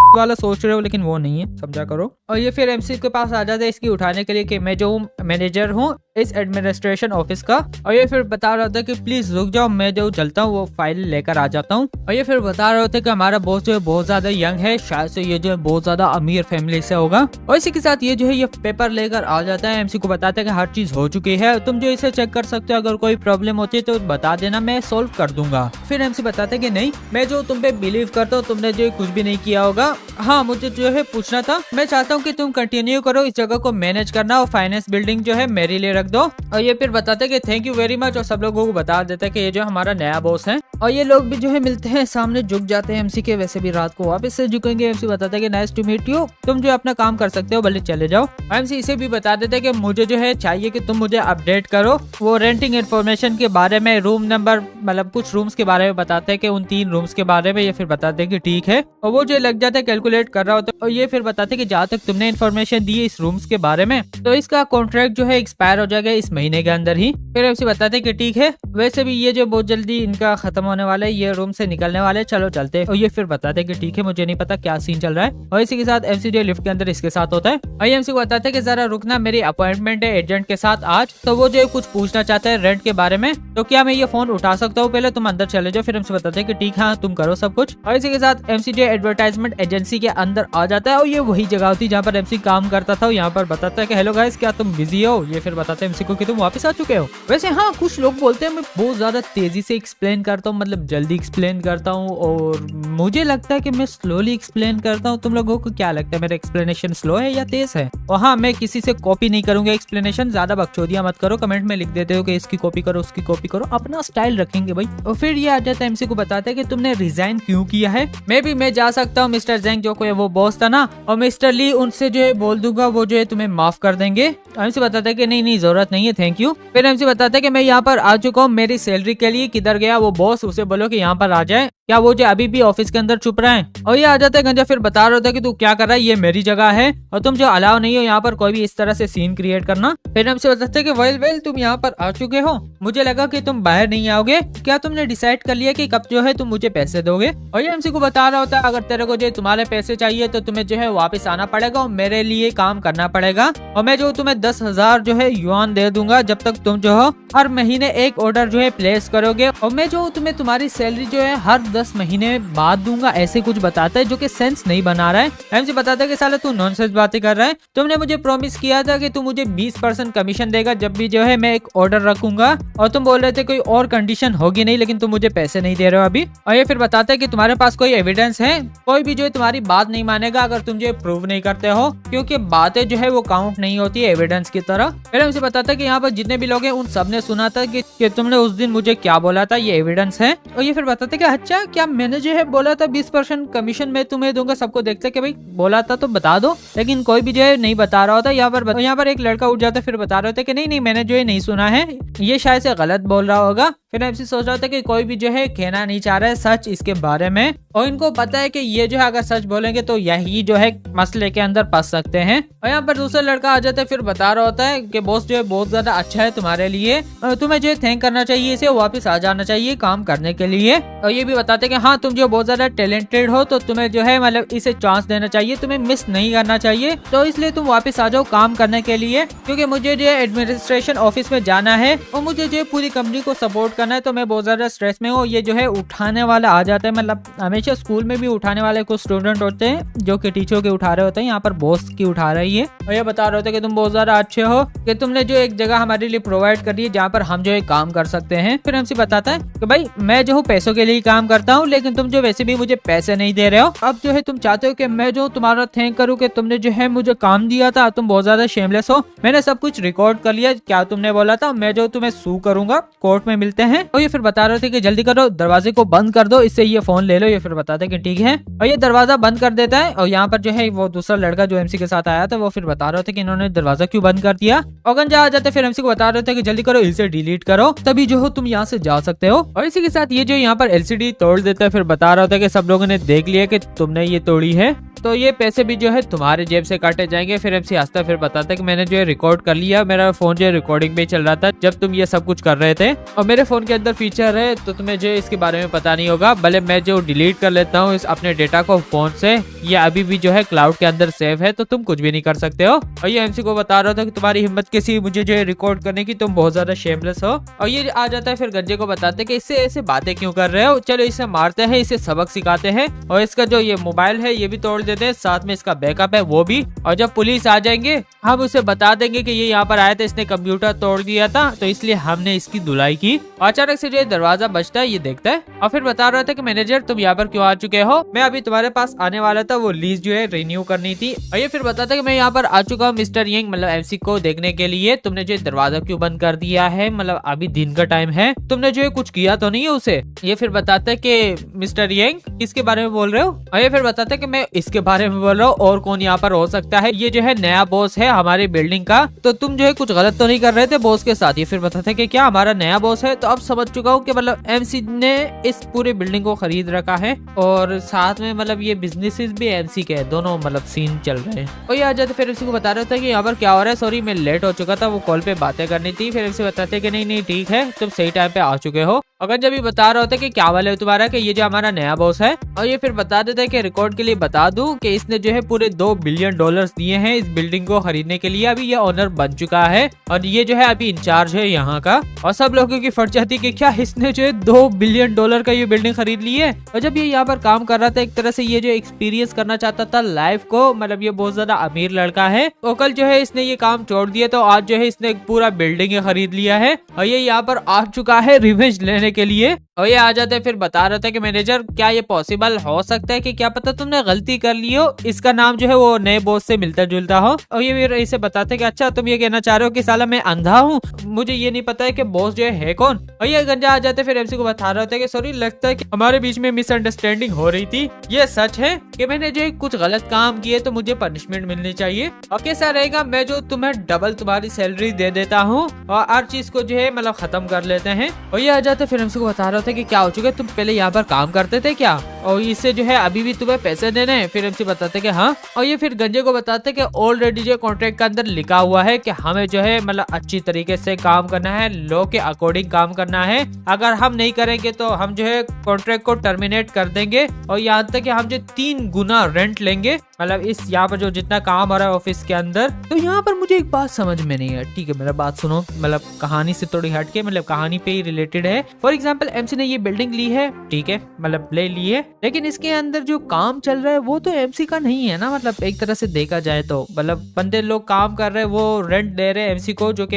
वाला सोच रहे हो, लेकिन वो नहीं है, समझा करो। और ये फिर एमसी के पास आ जाता है इसकी उठाने के लिए कि मैं जो मैनेजर हूँ इस एडमिनिस्ट्रेशन ऑफिस का। और ये फिर बता रहा था कि प्लीज रुक जाओ, मैं जो चलता हूँ वो फाइल लेकर आ जाता हूँ। और ये फिर बता रहे थे कि हमारा बॉस जो है बहुत ज्यादा यंग है, शायद से ये जो है बहुत ज्यादा अमीर फैमिली से होगा। और इसी के साथ ये जो है ये पेपर लेकर आ जाता है, एमसी को बताता है कि हर चीज हो चुकी है, तुम जो इसे चेक कर सकते हो, अगर कोई प्रॉब्लम होती है तो बता देना, मैं सोल्व कर दूंगा। फिर एमसी बताता है कि नहीं, मैं जो तुम पे बिलीव करता हूँ, तुमने जो कुछ भी नहीं किया होगा। हाँ, मुझे जो है पूछना था, मैं चाहता हूँ कि तुम कंटिन्यू करो इस जगह को मैनेज करना और फाइनेंस बिल्डिंग जो है मेरे लिए रख दो। और ये फिर बताते हैं कि थैंक यू वेरी मच और सब लोगों को बता देते हैं कि ये जो हमारा नया बॉस है। और ये लोग भी जो है मिलते हैं, सामने झुक जाते हैं एमसी के। वैसे भी रात को वापस से झुकेंगे। एमसी बताता है कि नाइस टू मीट यू, तुम जो अपना काम कर सकते हो, भले चले जाओ। एमसी इसे भी बता देते हैं कि मुझे जो है चाहिए कि तुम मुझे अपडेट करो वो रेंटिंग इन्फॉर्मेशन के बारे में, रूम नंबर, मतलब कुछ रूम्स के बारे में बताते हैं कि उन 3 रूम्स के बारे में। ये फिर बताते हैं कि ठीक है। और वो जो लग जाता है कैलकुलेट कर रहा होता है। और ये फिर बताते हैं कि जहाँ तक तुमने इन्फॉर्मेशन दी है इस रूम्स के बारे में, तो इसका कॉन्ट्रैक्ट जो है एक्सपायर हो जाएगा इस महीने के अंदर ही। फिर एमसी बताते हैं कि ठीक है। वैसे भी ये जो बहुत जल्दी इनका खत्म होने वाला है, ये रूम से निकलने वाले, चलो चलते। और ये फिर बताते कि ठीक है, मुझे नहीं पता क्या सीन चल रहा है। और इसी के साथ एमसी जो लिफ्ट के अंदर इसके साथ होता है और एमसी को बताते हैं कि जरा रुकना, मेरी अपॉइंटमेंट है एजेंट के साथ आज। तो वो जो कुछ पूछना चाहते हैं रेंट के बारे में, तो क्या मैं ये फोन उठा सकता हूँ? पहले तुम अंदर चले जाओ। फिर हमसे बताते हैं कि ठीक है तुम करो सब कुछ। और इसी के साथ एमसी जो एडवर्टाइजमेंट एजेंसी के अंदर आ जाता है और ये वही जगह होती है जहाँ पर एमसी काम करता था। यहाँ पर बताता है कि हेलो गाइस, क्या तुम बिजी हो? ये फिर बताते हैं एमसी को कि तुम वापस आ चुके हो। वैसे हाँ, कुछ लोग बोलते हैं मैं बहुत ज्यादा तेजी से एक्सप्लेन करता हूँ, मतलब जल्दी एक्सप्लेन करता हूँ, और मुझे लगता है कि मैं स्लोली एक्सप्लेन करता हूँ। तुम लोगों को क्या लगता है, मेरा एक्सप्लेनेशन स्लो है या तेज है? और हाँ, मैं किसी से कॉपी नहीं करूंगा एक्सप्लेनेशन, ज्यादा बकचोदियां मत करो। कमेंट में लिख देते हो कि इसकी कॉपी करो, उसकी कॉपी करो, अपना स्टाइल रखेंगे भाई। और फिर ये आ जाता है एमसी को बताते हैं कि तुमने रिजाइन क्यों किया है। मैं जा सकता हूँ, मिस्टर जेंग जो कोई वो बॉस था ना, और मिस्टर ली उनसे जो है बोल दूंगा, वो जो है तुम्हें माफ कर देंगे। एमसी बताता है कि नहीं जरूरत नहीं है, थैंक यू। फिर एमसी बताता है कि मैं यहाँ पर आ चुका हूँ मेरी सैलरी के लिए। किधर गया वो बॉस? उसे बोलो कि यहाँ पर आ जाए। क्या वो जो अभी भी ऑफिस के अंदर चुप रहा है? और ये आ जाता है गंजा, फिर बता रहा होता है कि तू क्या कर रहा है, ये मेरी जगह है और तुम जो अलाउ नहीं हो यहाँ पर कोई भी इस तरह से सीन क्रिएट करना। फिर हमसे बताते हैं कि वेल तुम यहाँ पर आ चुके हो, मुझे लगा कि तुम बाहर नहीं आओगे। क्या तुमने डिसाइड कर लिया कि कब जो है तुम मुझे पैसे दोगे? और ये एमसी को बता रहा होता है अगर तेरे को जो तुम्हारे पैसे चाहिए तो तुम्हें जो है वापस आना पड़ेगा और मेरे लिए काम करना पड़ेगा। और मैं जो तुम्हें 10,000 जो है युआन दे दूंगा जब तक तुम जो हो हर महीने एक ऑर्डर जो है प्लेस करोगे। और मैं जो तुम्हें तुम्हारी सैलरी जो है हर 10 महीने बाद दूंगा, ऐसे कुछ बताता है जो कि सेंस नहीं बना रहा है। एमसी बताता है कि साला तू नॉनसेंस बातें कर रहा है। तुमने मुझे प्रॉमिस किया था कि तू मुझे 20% कमीशन देगा जब भी जो है मैं एक ऑर्डर रखूंगा, और तुम बोल रहे थे कोई और कंडीशन होगी नहीं, लेकिन तुम मुझे पैसे नहीं दे रहे हो अभी। और ये फिर बताता है कि तुम्हारे पास कोई एविडेंस है? कोई भी जो है तुम्हारी बात नहीं मानेगा अगर तुम जो प्रूव नहीं करते हो, क्योंकि बातें जो है वो काउंट नहीं होती है एविडेंस की तरह। फिर हमसे बताता है कि यहाँ पर जितने भी लोग हैं उन सबने सुना था कि तुमने उस दिन मुझे क्या बोला था, ये एविडेंस है। और ये फिर बताते कि अच्छा क्या मैंने जो है बोला था 20% कमीशन मैं तुम्हें दूंगा? सबको देखते कि भाई बोला था तो बता दो, लेकिन कोई भी जो है नहीं बता रहा होता। यहाँ पर एक लड़का उठ जाता है, फिर बता रहे होते कि नहीं मैंने जो है नहीं सुना है, ये शायद से गलत बोल रहा होगा। फिर एमसी सोच रहा था कि कोई भी जो है कहना नहीं चाह रहा है सच इसके बारे में, और इनको पता है कि ये जो है अगर सच बोलेंगे तो यही जो है मसले के अंदर फंस सकते हैं। और यहाँ पर दूसरा लड़का आ जाता है, फिर बता रहा होता है कि बॉस जो है बहुत ज्यादा अच्छा है तुम्हारे लिए, तुम्हें जो है थैंक करना चाहिए, इसे वापस आ जाना चाहिए काम करने के लिए। और ये भी बताते हैं कि हाँ तुम जो बहुत ज्यादा टैलेंटेड हो तो तुम्हें जो है मतलब इसे चांस देना चाहिए, तुम्हें मिस नहीं करना चाहिए, तो इसलिए तुम वापस आ जाओ काम करने के लिए, क्योंकि मुझे जो है एडमिनिस्ट्रेशन ऑफिस में जाना है और मुझे जो है पूरी कंपनी को सपोर्ट करना है, तो मैं बहुत ज्यादा स्ट्रेस में हूँ। ये जो है उठाने वाला आ जाता है, मतलब हमेशा स्कूल में भी उठाने वाले कुछ स्टूडेंट होते हैं जो कि टीचरों के उठा रहे होते हैं, यहाँ पर बॉस की उठा रही है। और ये बता रहे होते हैं कि तुम बहुत ज्यादा अच्छे हो, कि तुमने जो एक जगह हमारे लिए प्रोवाइड कर दी है जहाँ पर हम जो है काम कर सकते हैं। फिर हमसे बताता है कि भाई मैं जो हूँ पैसों के लिए काम करता हूँ, लेकिन तुम जो वैसे भी मुझे पैसे नहीं दे रहे हो। अब जो है तुम चाहते हो कि मैं जो तुम्हारा थैंक करूँ कि तुमने जो है मुझे काम दिया था, तुम बहुत ज्यादा शेमलेस हो। मैंने सब कुछ रिकॉर्ड कर लिया क्या तुमने बोला था, मैं जो तुम्हें सू करूंगा, कोर्ट में मिलते हैं। और ये फिर बता रहे थे कि जल्दी करो, दरवाजे को बंद कर दो, इससे ये फोन ले लो। ये फिर बताते हैं कि ठीक है, और ये दरवाजा बंद कर देता है। और यहाँ पर जो है वो दूसरा लड़का जो एमसी के साथ आया था वो फिर बता रहे थे कि इन्होंने दरवाजा क्यों बंद कर दिया। और गंजा आ जाते, फिर एमसी को बता रहे थे कि जल्दी करो, इसे डिलीट करो, तभी जो हो तुम यहाँ से जा सकते हो। और इसी के साथ ये जो यहाँ पर एलसीडी तोड़ देता है, फिर बता रहा था कि सब लोगों ने देख लिया कि तुमने ये तोड़ी है, तो ये पैसे भी जो है तुम्हारे जेब से काटे जाएंगे। फिर एमसी हंसता फिर बताता है कि मैंने जो है रिकॉर्ड कर लिया, मेरा फोन जो है रिकॉर्डिंग पे चल रहा था जब तुम ये सब कुछ कर रहे थे, और मेरे फोन के अंदर फीचर है तो तुम्हें जो इसके बारे में पता नहीं होगा। भले मैं जो डिलीट कर लेता हूँ इस अपने डेटा को फोन से, ये अभी भी जो है क्लाउड के अंदर सेव है, तो तुम कुछ भी नहीं कर सकते हो। और ये एमसी को बता रहा था कि तुम्हारी हिम्मत कैसी मुझे जो है रिकॉर्ड करने की, तुम बहुत ज्यादा शेमलेस हो। और ये आ जाता है, फिर गंजे को बताते कि इससे ऐसे बातें क्यों कर रहे हो, चलो इसे मारते हैं, इसे सबक सिखाते हैं, और इसका जो ये मोबाइल है ये भी तोड़ देते हैं, साथ में इसका बैकअप है वो भी। और जब पुलिस आ जाएंगे हम उसे बता देंगे कि ये यहाँ पर आया था, इसने कंप्यूटर तोड़ दिया था, तो इसलिए हमने इसकी धुलाई की। अचानक से जो दरवाजा बजता है, ये देखता है और फिर बता रहा था कि मैनेजर तुम यहाँ पर क्यों आ चुके हो, मैं अभी तुम्हारे पास आने वाला था, वो लीज जो है रिन्यू करनी थी। और ये फिर बताता है कि मैं यहाँ पर आ चुका हूँ मिस्टर यंग, मतलब एमसी को देखने के लिए, तुमने जो दरवाजा क्यों बंद कर दिया है, मतलब अभी दिन का टाइम है, तुमने जो है कुछ किया तो नहीं है उसे। ये फिर बताता है कि मिस्टर यंग किसके बारे में बोल रहे हो। और ये फिर बताता है कि मैं इसके के बारे में बोल रहा हूँ, और कौन यहाँ पर हो सकता है, ये जो है नया बॉस है हमारी बिल्डिंग का, तो तुम जो है कुछ गलत तो नहीं कर रहे थे बॉस के साथ। ये फिर बताते कि क्या हमारा नया बॉस है। तो अब समझ चुका हूँ कि मतलब एमसी ने इस पूरे बिल्डिंग को खरीद रखा है, और साथ में मतलब ये बिजनेसेस भी एमसी के हैं, दोनों मतलब सीन चल रहे हैं। और ये आ जाते फिर एमसी को बता रहा था कि यहाँ पर क्या हो रहा है, सॉरी मैं लेट हो चुका था, वो कॉल पे बातें करनी थी। फिर एमसी बताते कि नहीं ठीक है, तुम सही टाइम पे आ चुके हो। अगर जब ये बता रहा होता है कि क्या वाले तुम्हारा, कि ये जो हमारा नया बॉस है, और ये फिर बता देता है कि रिकॉर्ड के लिए बता दूं कि इसने जो है पूरे $2 बिलियन दिए हैं इस बिल्डिंग को खरीदने के लिए। अभी ये ओनर बन चुका है, और ये जो है अभी इंचार्ज है यहाँ का। और सब लोगों की फट जाती कि क्या इसने जो है $2 बिलियन का ये बिल्डिंग खरीद ली है। और जब ये यहाँ पर काम कर रहा था, एक तरह से ये जो एक्सपीरियंस करना चाहता था लाइफ को, मतलब ये बहुत ज्यादा अमीर लड़का है, और कल जो है इसने ये काम छोड़ दिया, तो आज जो है इसने पूरा बिल्डिंग खरीद लिया है, और ये यहाँ पर आ चुका है रिवेंज लेने के लिए। और ये आ जाते फिर बता रहा था कि मैनेजर क्या ये पॉसिबल हो सकता है कि क्या पता तुमने गलती कर ली हो, इसका नाम जो है वो नए बॉस से मिलता जुलता हो। और ये फिर इसे बताते कि अच्छा तुम ये कहना चाह रहे हो कि साला मैं अंधा हूँ, मुझे ये नहीं पता है कि बॉस जो है कौन। और ये गंजा आ जाते फिर एमसी को बता रहा होता है कि सॉरी लगता है कि हमारे बीच में मिसअंडरस्टैंडिंग हो रही थी, ये सच है कि मैंने जो कुछ गलत काम किए तो मुझे पनिशमेंट मिलनी चाहिए, और कैसा रहेगा मैं जो तुम्हें डबल तुम्हारी सैलरी दे देता हूँ और हर चीज को जो है मतलब खत्म कर लेते हैं। और ये आ जाते फिर एमसी को बता रहा था कि क्या हो चुका है, तुम पहले यहाँ पर काम करते थे क्या, और इससे जो है अभी भी तुम्हें पैसे देने हैं। फिर एमसी बताते कि हाँ, और ये फिर गंजे को बताते कि ऑलरेडी जो कॉन्ट्रैक्ट के अंदर लिखा हुआ है कि हमें जो है मतलब अच्छी तरीके से काम करना है, लॉ के अकॉर्डिंग काम करना है, अगर हम नहीं करेंगे तो हम जो है कॉन्ट्रैक्ट को टर्मिनेट कर देंगे, और यहाँ तक कि हम जो 3 गुना रेंट लेंगे, मतलब इस यहाँ पर जो जितना काम हो रहा है ऑफिस के अंदर। तो यहाँ पर मुझे एक बात समझ में नहीं है, ठीक है मेरा बात सुनो, मतलब कहानी से थोड़ी हटके, मतलब कहानी पे ही रिलेटेड है। फॉर एग्जाम्पल एमसी ने ये बिल्डिंग ली है, ठीक है मतलब ले ली है, लेकिन इसके अंदर जो काम चल रहा है वो तो एमसी का नहीं है ना, मतलब एक तरह से देखा जाए तो मतलब बंदे लोग काम कर रहे हैं, वो रेंट दे रहे हैं एमसी को, जो कि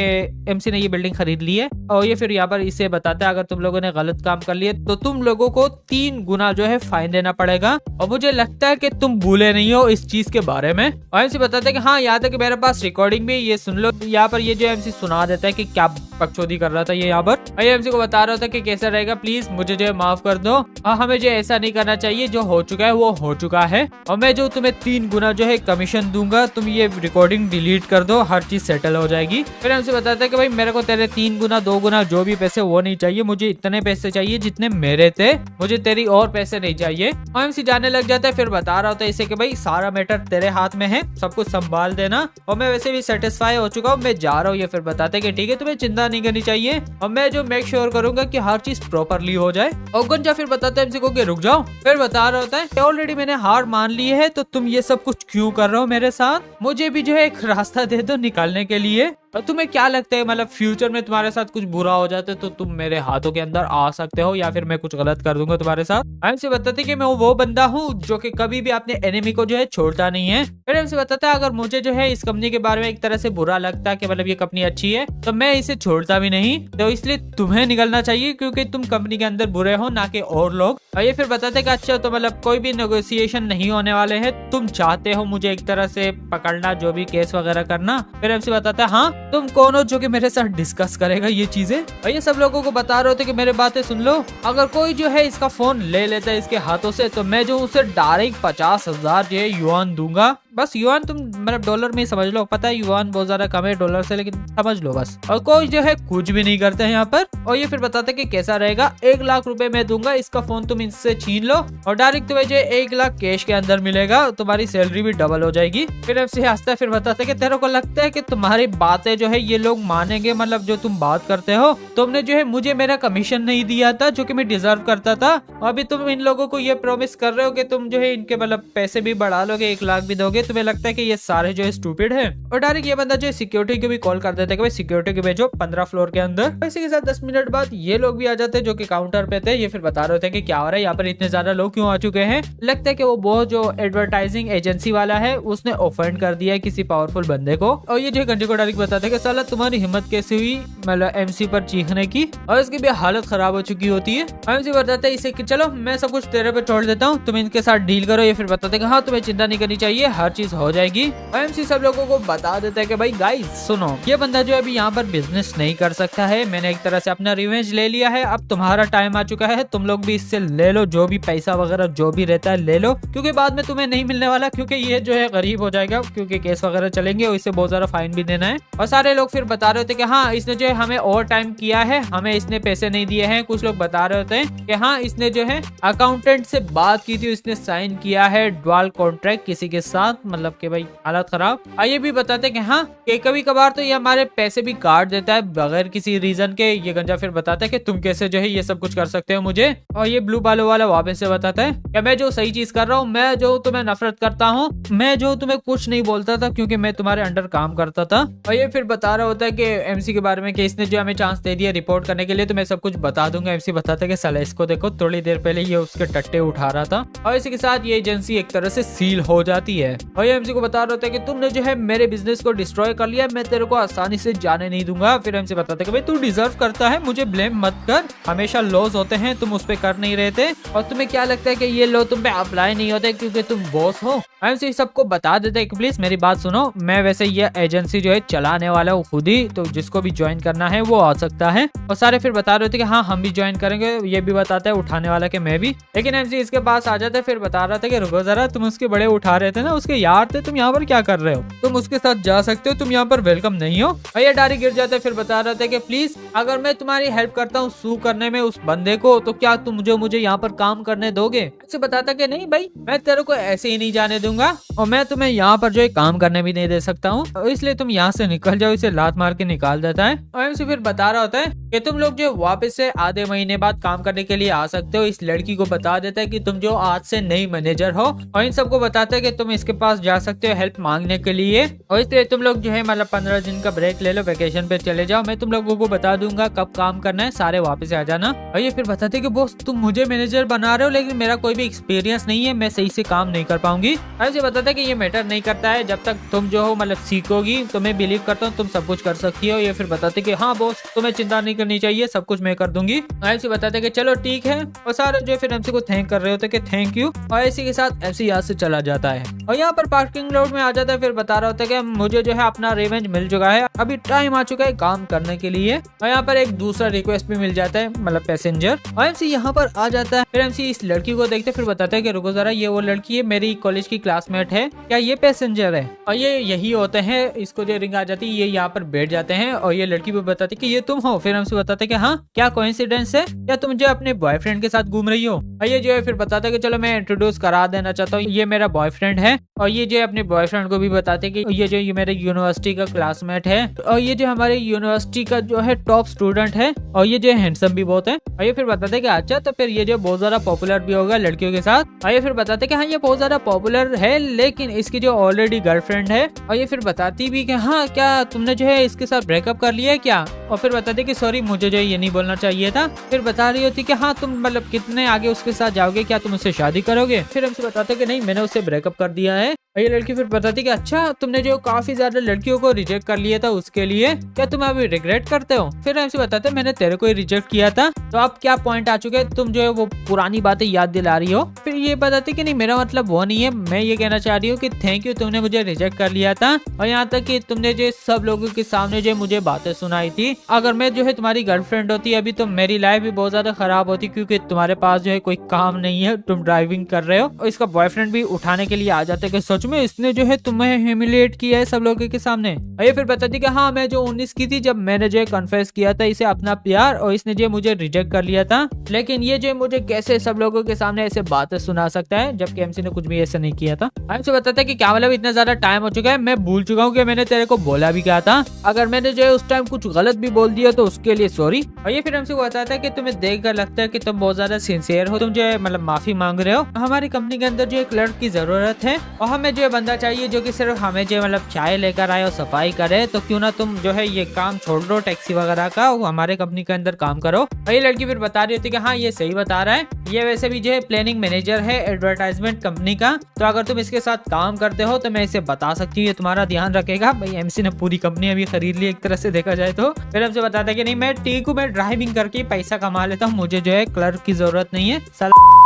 एमसी ने ये बिल्डिंग खरीद ली है। और ये फिर यहाँ पर इसे बताता है अगर तुम लोगों ने गलत काम कर लिया तो तुम लोगों को 3 गुना जो है फाइन देना पड़ेगा, और मुझे लगता है कि तुम भूले नहीं हो इस चीज के बारे में। और एमसी बताते हैं कि हाँ याद है कि मेरे पास रिकॉर्डिंग भी, ये सुन लो। यहाँ पर ये जो एमसी सुना देता है कि क्या बकचोदी कर रहा था ये यहाँ पर। एमसी को बता रहा था कि कैसा रहेगा, प्लीज मुझे जो है माफ कर दो, और हमें जो ऐसा नहीं करना चाहिए, जो हो चुका है वो हो चुका है, और मैं जो तुम्हें 3 गुना जो है कमीशन दूंगा, तुम ये रिकॉर्डिंग डिलीट कर दो, हर चीज सेटल हो जाएगी। फिर हमसे बताता है कि भाई मेरे को तेरे 3 गुना 2 गुना जो भी पैसे वो नहीं चाहिए, मुझे इतने पैसे चाहिए जितने मेरे थे, मुझे तेरी और पैसे नहीं चाहिए। और एमसी जाने लग जाता है, फिर बता रहा होता है इसे कि भाई सारा मैटर तेरे हाथ में है, सब कुछ संभाल देना, और मैं वैसे भी सेटिस्फाई हो चुका हूँ, मैं जा रहा हूँ। ये फिर बताते हैं कि ठीक है तुम्हें चिंता नहीं करनी चाहिए, और मैं जो मेक श्योर करूंगा कि हर चीज प्रॉपरली हो जाए। और गंजा फिर बताता है एमसी को कि रुक जाओ। फिर बता रहा होता है ऑलरेडी मैंने हार मान ली है, तो तुम ये सब कुछ क्यों कर रहे हो मेरे साथ, मुझे भी जो है एक रास्ता दे दो निकालने के लिए। और तुम्हें क्या लगता है मतलब फ्यूचर में तुम्हारे साथ कुछ बुरा हो जाता है तो तुम मेरे हाथों के अंदर आ सकते हो, या फिर मैं कुछ गलत कर दूंगा तुम्हारे साथ। हमसे बताते कि मैं वो बंदा हूँ जो कि कभी भी अपने एनिमी को जो है छोड़ता नहीं है। फिर हमसे बताता है अगर मुझे जो है इस कंपनी के बारे में एक तरह से बुरा लगता है कि मतलब ये कंपनी अच्छी है, तो मैं इसे छोड़ता भी नहीं, तो इसलिए तुम्हें निकलना चाहिए क्योंकि तुम कंपनी के अंदर बुरे हो ना कि और लोग। और ये फिर बताते कि अच्छा तो मतलब कोई भी नेगोशिएशन नहीं होने वाले हैं, तुम चाहते हो मुझे एक तरह से पकड़ना, जो भी केस वगैरह करना। फिर हमसे बताता है हाँ तुम कौन हो जो कि मेरे साथ डिस्कस करेगा ये चीजें। और ये सब लोगों को बता रहे होते कि मेरे बातें सुन लो, अगर कोई जो है इसका फोन ले लेता है इसके हाथों से, तो मैं जो उसे डायरेक्ट 50,000 जो है युआन दूंगा। बस युआन तुम मतलब डॉलर में ही समझ लो, पता है युआन बहुत ज्यादा कम है डॉलर से, लेकिन समझ लो बस। और कोई जो है कुछ भी नहीं करते हैं यहाँ पर। और ये फिर बताते कि कैसा रहेगा, 1 लाख रुपए मैं दूंगा, इसका फोन तुम इससे छीन लो और डायरेक्ट तुम्हें जो 1 लाख कैश के अंदर मिलेगा, तुम्हारी सैलरी भी डबल हो जाएगी। फिर हमसे हंसता है, फिर बताते कि तेरे को लगता है कि तुम्हारी बातें जो है ये लोग मानेंगे, मतलब जो तुम बात करते हो, तुमने जो है मुझे मेरा कमीशन नहीं दिया था जो कि मैं डिजर्व करता था, अभी तुम इन लोगों को ये प्रॉमिस कर रहे हो कि तुम जो है इनके मतलब पैसे भी बढ़ा लोगे, 1 लाख भी दोगे। तुम्हें लगता है कि ये सारे जो है स्टूपिड है। और डायरेक्ट ये बंदा जो है सिक्योरिटी को भी कॉल कर देता है कि भाई सिक्योरिटी को भेजो 15 फ्लोर के अंदर। इसी के साथ 10 मिनट बाद ये लोग भी आ जाते हैं जो कि काउंटर पे थे। ये फिर बता रहे थे कि क्या हो रहा है यहाँ पर, इतने ज्यादा लोग क्यों आ चुके हैं। लगता है कि वो बहुत जो एडवर्टाइजिंग एजेंसी वाला है उसने ऑफेंड कर दिया है किसी पावरफुल बंदे को। और ये जो घंटे को डायरेक्ट बताते हैं कि साला तुम्हारी हिम्मत कैसे हुई मतलब एमसी पर चीखने की, और इसकी भी हालत खराब हो चुकी होती है। एमसी बताते हैं इसे कि चलो मैं सब कुछ तेरे पे छोड़ देता हूँ, तुम इनके साथ डील करो। ये फिर बताते हैं कि हाँ तुम्हें चिंता नहीं करनी चाहिए, हर चीज हो जाएगी। एमसी सब लोगों को बता देता है कि भाई गाइस सुनो, ये बंदा जो अभी यहाँ पर बिजनेस नहीं कर सकता है, मैंने एक तरह से अपना रिवेंज ले लिया है, अब तुम्हारा टाइम आ चुका है, तुम लोग भी इससे ले लो, जो भी पैसा वगैरह जो भी रहता है ले लो, क्योंकि बाद में तुम्हें नहीं मिलने वाला, क्योंकि ये जो है गरीब हो जाएगा, क्योंकि केस वगैरह चलेंगे और इससे बहुत ज्यादा फाइन भी देना है। और सारे लोग फिर बता रहे थे कि हाँ इसने जो है हमें ओवर टाइम किया है, हमें इसने पैसे नहीं दिए हैं। कुछ लोग बता रहे होते हैं कि हाँ इसने जो है अकाउंटेंट से बात की थी, इसने साइन किया है ड्यूअल कॉन्ट्रैक्ट किसी के साथ, मतलब कि भाई हालत खराब। ये भी बताते हैं कि हाँ कि कभी कभार तो ये हमारे पैसे भी काट देता है बगैर किसी रीजन के। ये गंजा फिर बताता है कि तुम कैसे जो है ये सब कुछ कर सकते हो मुझे। और ये ब्लू बालों वाला वापस से बताता है कि मैं जो सही चीज कर रहा हूँ, मैं जो तुम्हें नफरत करता हूँ, मैं जो तुम्हें कुछ नहीं बोलता था क्योंकि मैं तुम्हारे अंडर काम करता था। और ये फिर बता रहा होता है कि एमसी के बारे में कि इसने जो हमें चांस दे दिया रिपोर्ट करने के लिए, तो मैं सब कुछ बता दूंगा। एमसी बताता है कि साला इसको देखो, थोड़ी देर पहले ये उसके टट्टे उठा रहा था। और इसी के साथ ये एजेंसी एक तरह से सील हो जाती है। और ये एमसी को बता रहा होता है कि तुमने जो है मेरे बिजनेस को डिस्ट्रॉय कर लिया, मैं तेरे को आसानी से जाने नहीं दूंगा। फिर एमसी बताता है कि भाई तू डिजर्व करता है, मुझे ब्लेम मत कर, हमेशा लॉस होते हैं, तुम उस पे कर नहीं रहे थे, और तुम्हें क्या लगता है कि ये लॉ तुम पे अप्लाई नहीं होते क्योंकि तुम बॉस हो। एमसी सबको बता देता है कि प्लीज मेरी बात सुनो, मैं वैसे ये एजेंसी जो है चलाने वाला हूँ खुद ही, तो जिसको भी ज्वाइन करना है वो आ सकता है। और सारे फिर बता रहे थे कि हाँ हम भी ज्वाइन करेंगे। ये भी बताता है उठाने वाला कि मैं भी, लेकिन एमसी इसके पास आ जाता है, फिर बता रहा था कि रुको जरा, तुम उसके बड़े उठा रहे थे ना, उसके यार थे, तुम यहाँ पर क्या कर रहे हो, तुम उसके साथ जा सकते हो, तुम यहाँ पर वेलकम नहीं हो। और ये डायरी गिर जाता है। फिर बता रहा था कि प्लीज अगर मैं तुम्हारी हेल्प करता हूँ सू करने में उस बंदे को, तो क्या तुम जो मुझे यहाँ पर काम करने दोगे। ऐसे बताता कि नहीं भाई मैं तेरे को ऐसे ही नहीं जाने दूंगा, और मैं तुम्हें यहाँ पर जो है काम करने भी नहीं दे सकता हूँ, इसलिए तुम यहाँ से निकल जाओ। इसे लात मार के निकाल देता है। और एमसी फिर बता रहा होता है कि तुम लोग जो वापस से आधे महीने बाद काम करने के लिए आ सकते हो। इस लड़की को बता देता है कि तुम जो आज से नई मैनेजर हो, और इन सबको बताता है कि तुम इसके पास जा सकते हो हेल्प मांगने के लिए, और इसलिए तुम लोग जो है मतलब 15 दिन का ब्रेक ले लो, वेकेशन पे चले जाओ, मैं तुम लोगों को बता दूंगा कब काम करना है, सारे वापस आ जाना। और ये फिर बताते कि बॉस तुम मुझे मैनेजर बना रहे हो, लेकिन मेरा कोई भी एक्सपीरियंस नहीं है, मैं सही से काम नहीं कर पाऊंगी। ऐसे बताता है कि ये मैटर नहीं करता है, जब तक तुम जो हो मतलब सीखोगी, तो मैं बिलीव करता हूँ तुम सब कुछ कर सकती हो। ये फिर बताते कि हाँ बॉस तुम्हें चिंता नहीं करनी चाहिए, सब कुछ मैं कर दूंगी। ऐसे बताते कि चलो ठीक है, और सारे जो फिर एमसी को थैंक कर रहे होते कि थैंक यू। और इसी के साथ एमसी यहाँ से चला जाता है और यहाँ पर पार्किंग लॉट में आ जाता है। फिर बता रहा होता है कि मुझे जो है अपना रिवेंज मिल चुका है, अभी टाइम आ चुका है काम करने के लिए। और यहाँ पर एक दूसरा रिक्वेस्ट भी मिल जाता है, मतलब पैसेंजर। और एमसी यहाँ पर आ जाता है। फिर एमसी इस लड़की को देखते फिर बताता है कि रुको जरा, ये वो लड़की है मेरी कॉलेज की क्लासमेट है, क्या ये पैसेंजर है। और ये यही होते हैं, इसको जो रिंग आ जाती है ये यहाँ पर बैठ जाते हैं। और ये लड़की भी बताती है कि ये तुम हो। फिर हमसे बताते कि हाँ क्या कोइंसिडेंस है, क्या तुम जो अपने बॉयफ्रेंड के साथ घूम रही हो। और ये जो है फिर बताता है कि चलो मैं इंट्रोड्यूस करा देना चाहता हूँ, ये मेरा बॉयफ्रेंड है। और ये जो है अपने बॉयफ्रेंड को भी बताते कि ये जो ये मेरे यूनिवर्सिटी का क्लासमेट है, और ये जो हमारे यूनिवर्सिटी का जो है टॉप स्टूडेंट है, और ये जो हैंडसम भी बहुत है। और ये फिर बताते कि अच्छा तो फिर ये जो बहुत ज्यादा पॉपुलर भी होगा लड़कियों के साथ। और ये फिर बताते कि हाँ ये बहुत ज्यादा पॉपुलर है, लेकिन इसकी जो ऑलरेडी गर्लफ्रेंड है। और ये फिर बताती भी कि हाँ क्या तुमने जो है इसके साथ ब्रेकअप कर लिया है क्या। और फिर बताते कि सॉरी मुझे जो ये नहीं बोलना चाहिए था। फिर बता रही होती कि हाँ तुम मतलब कितने आगे उसके साथ जाओगे, क्या तुम उससे शादी करोगे। फिर हमसे बताते कि नहीं मैंने उससे ब्रेकअप कर दिया है। और ये लड़की फिर बताती कि अच्छा तुमने जो काफी ज्यादा लड़कियों को रिजेक्ट कर लिया था उसके लिए क्या तुम अभी रिग्रेट करते हो। फिर हमसे बताते मैंने तेरे को ही रिजेक्ट किया था, तो अब क्या पॉइंट आ चुके हैं, तुम जो है वो पुरानी बातें याद दिला रही हो। फिर ये बताती कि नहीं मेरा मतलब वो नहीं है, मैं ये कहना चाह रही हूँ कि थैंक यू तुमने मुझे रिजेक्ट कर लिया था, और यहाँ तक कि तुमने जो सब लोगों के सामने जो मुझे बातें सुनाई थी। अगर मैं जो है तुम्हारी गर्लफ्रेंड होती अभी तो मेरी लाइफ भी बहुत ज्यादा खराब होती, क्योंकि तुम्हारे पास जो है कोई काम नहीं है, तुम ड्राइविंग कर रहे हो। और इसका बॉयफ्रेंड भी उठाने के लिए आ जाते कि सच में इसने जो है तुम्हें ह्यूमिलिएट किया है सब लोगों के सामने। और ये फिर बताती कि हाँ मैं जो 19 की थी जब मैंने जो कन्फेस किया था इसे अपना प्यार, और इसने जो मुझे रिजेक्ट कर लिया था, लेकिन ये जो मुझे कैसे सब लोगों के सामने ऐसे बातें सुना सकता है, जबकि एमसी ने कुछ भी ऐसा नहीं किया था। हमसे बताता है कि क्या मतलब इतना ज्यादा टाइम हो चुका है, मैं भूल चुका हूँ कि मैंने तेरे को बोला भी क्या था, अगर मैंने जो है उस टाइम कुछ गलत भी बोल दिया तो उसके लिए सॉरी। और ये फिर हमसे बताता है कि तुम्हें देखकर लगता है कि तुम बहुत ज्यादा सिंसियर हो, तुम जो है मतलब माफी मांग रहे हो। हमारी कंपनी के अंदर जो एक क्लर्क की जरूरत है, और हमें जो है बंदा चाहिए जो कि सिर्फ हमें जो मतलब चाय लेकर आए और सफाई करे, तो क्यों ना तुम जो है ये काम छोड़ दो टैक्सी वगैरह का, हमारे कंपनी के अंदर काम करो। और ये लड़की फिर बता रही होती है कि हाँ ये सही बता रहा है, ये वैसे भी जो है प्लानिंग मैनेजर है एडवर्टाइजमेंट कंपनी का, तो अगर तुम इसके साथ काम करते हो तो मैं इसे बता सकती हूँ, ये तुम्हारा ध्यान रखेगा। भाई एमसी ने पूरी कंपनी अभी खरीद ली एक तरह से देखा जाए तो। फिर हमसे बताता है कि नहीं मैं ठीक हूँ, मैं ड्राइविंग करके पैसा कमा लेता हूँ, मुझे जो है क्लर्क की जरूरत नहीं है।